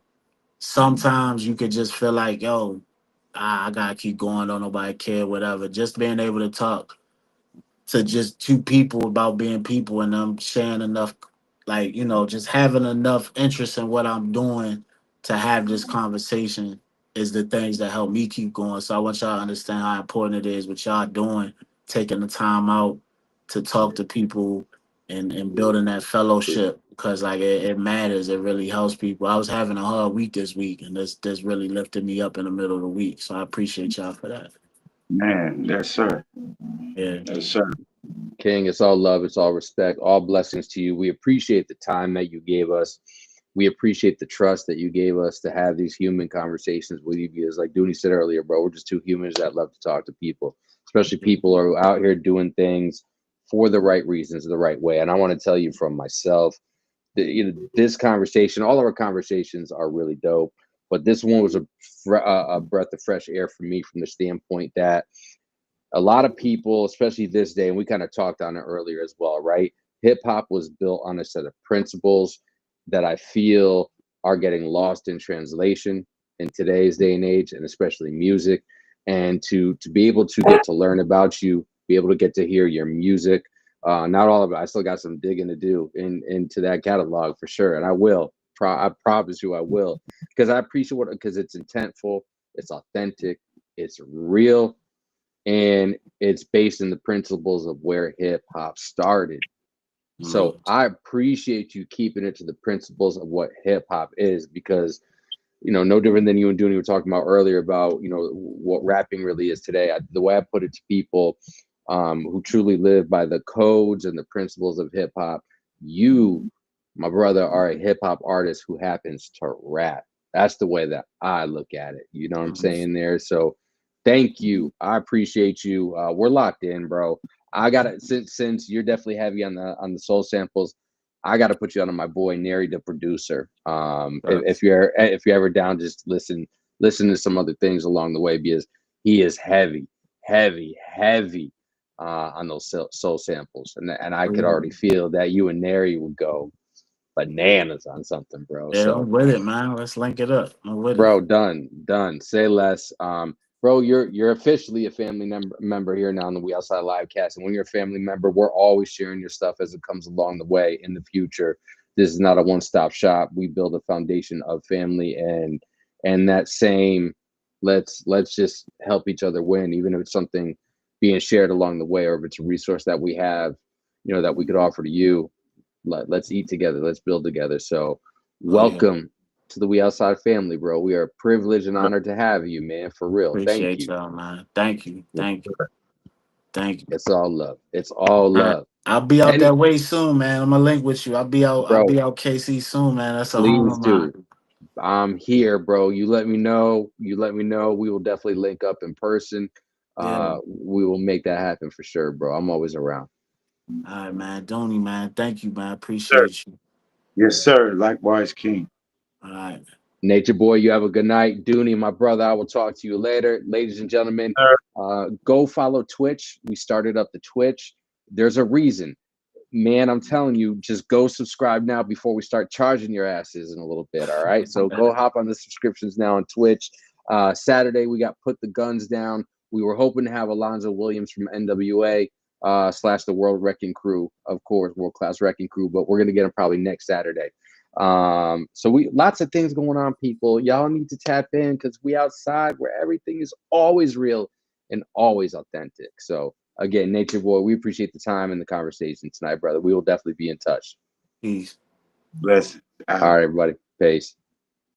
sometimes you could just feel like, yo, I gotta keep going, don't nobody care, whatever. Just being able to talk to just two people about being people and them sharing enough, like, you know, just having enough interest in what I'm doing to have this conversation is the things that help me keep going. So I want y'all to understand how important it is what y'all doing, taking the time out to talk to people and building that fellowship because like it matters. It really helps people. I was having a hard week this week and this really lifted me up in the middle of the week. So I appreciate y'all for that. Man, yes, sir. Yeah. Yes, sir. King, it's all love, it's all respect, all blessings to you. We appreciate the time that you gave us. We appreciate the trust that you gave us to have these human conversations with you. Because, like Dooney said earlier, bro, we're just two humans that love to talk to people, especially people who are out here doing things for the right reasons, the right way. And I want to tell you from myself, that, you know, this conversation, all of our conversations are really dope. But this one was a breath of fresh air for me from the standpoint that a lot of people, especially this day, and we kind of talked on it earlier as well, right? Hip hop was built on a set of principles that I feel are getting lost in translation in today's day and age, and especially music. And to be able to get to learn about you, be able to get to hear your music. Not all of it. I still got some digging to do into that catalog for sure, and I will. I promise you, I will, because I appreciate what because it's intentful, it's authentic, it's real, and it's based in the principles of where hip hop started. So Mm. I appreciate you keeping it to the principles of what hip hop is, because no different than you and Dooney were talking about earlier about what rapping really is today. The way I put it to people who truly live by the codes and the principles of hip hop, you, my brother, are a hip hop artist who happens to rap. That's the way that I look at it. You know what I'm saying there? So thank you. I appreciate you. We're locked in, bro. I got it since you're definitely heavy on the soul samples. I got to put you on my boy Neri, the producer. If you're ever down, just listen to some other things along the way, because he is heavy, heavy, heavy on those soul samples, and I could already feel that you and Neri would go bananas on something, bro. Yeah, So I'm with it, man. Let's link it up. I'm with it. bro, done. Say less. Bro, you're officially a family member here now on the We Outside Live cast. And when you're a family member, we're always sharing your stuff as it comes along the way in the future. This is not a one-stop shop. We build a foundation of family, and that same let's just help each other win, even if it's something being shared along the way, or if it's a resource that we have, that we could offer to you. Let's eat together. Let's build together. So Oh yeah. welcome to the We Outside family, bro. We are privileged and honored to have you, man. For real. Thank Appreciate you. y'all, man. Thank you. Thank you. Thank you. It's all love. It's all All right. love. I'll be out Any that way soon, man. I'm gonna link with you. I'll bro, be out KC soon, man. That's a home please of mine. do. I'm here, bro. You let me know. You let me know. We will definitely link up in person. Yeah. We will make that happen for sure, bro. I'm always around. All right, man. Donnie, man. Thank you, man. Sir. Appreciate you. Yes, sir. Likewise, King. All right. Nature Boy, you have a good night. Dooney, my brother, I will talk to you later. Ladies and gentlemen, Sir. go follow Twitch. We started up the Twitch. There's a reason. Man, I'm telling you, just go subscribe now before we start charging your asses in a little bit. All right. So go hop on the subscriptions now on Twitch. Saturday, we got Put the Guns Down. We were hoping to have Alonzo Williams from NWA slash the World Wrecking Crew, of course, World Class Wrecking Crew, but we're going to get him probably next Saturday. So we lots of things going on, people. Y'all need to tap in, because we outside where everything is always real and always authentic. So again, Nature Boy, we appreciate the time and the conversation tonight, brother. We will definitely be in touch. Peace. Blessings. All Out. right, everybody. Peace.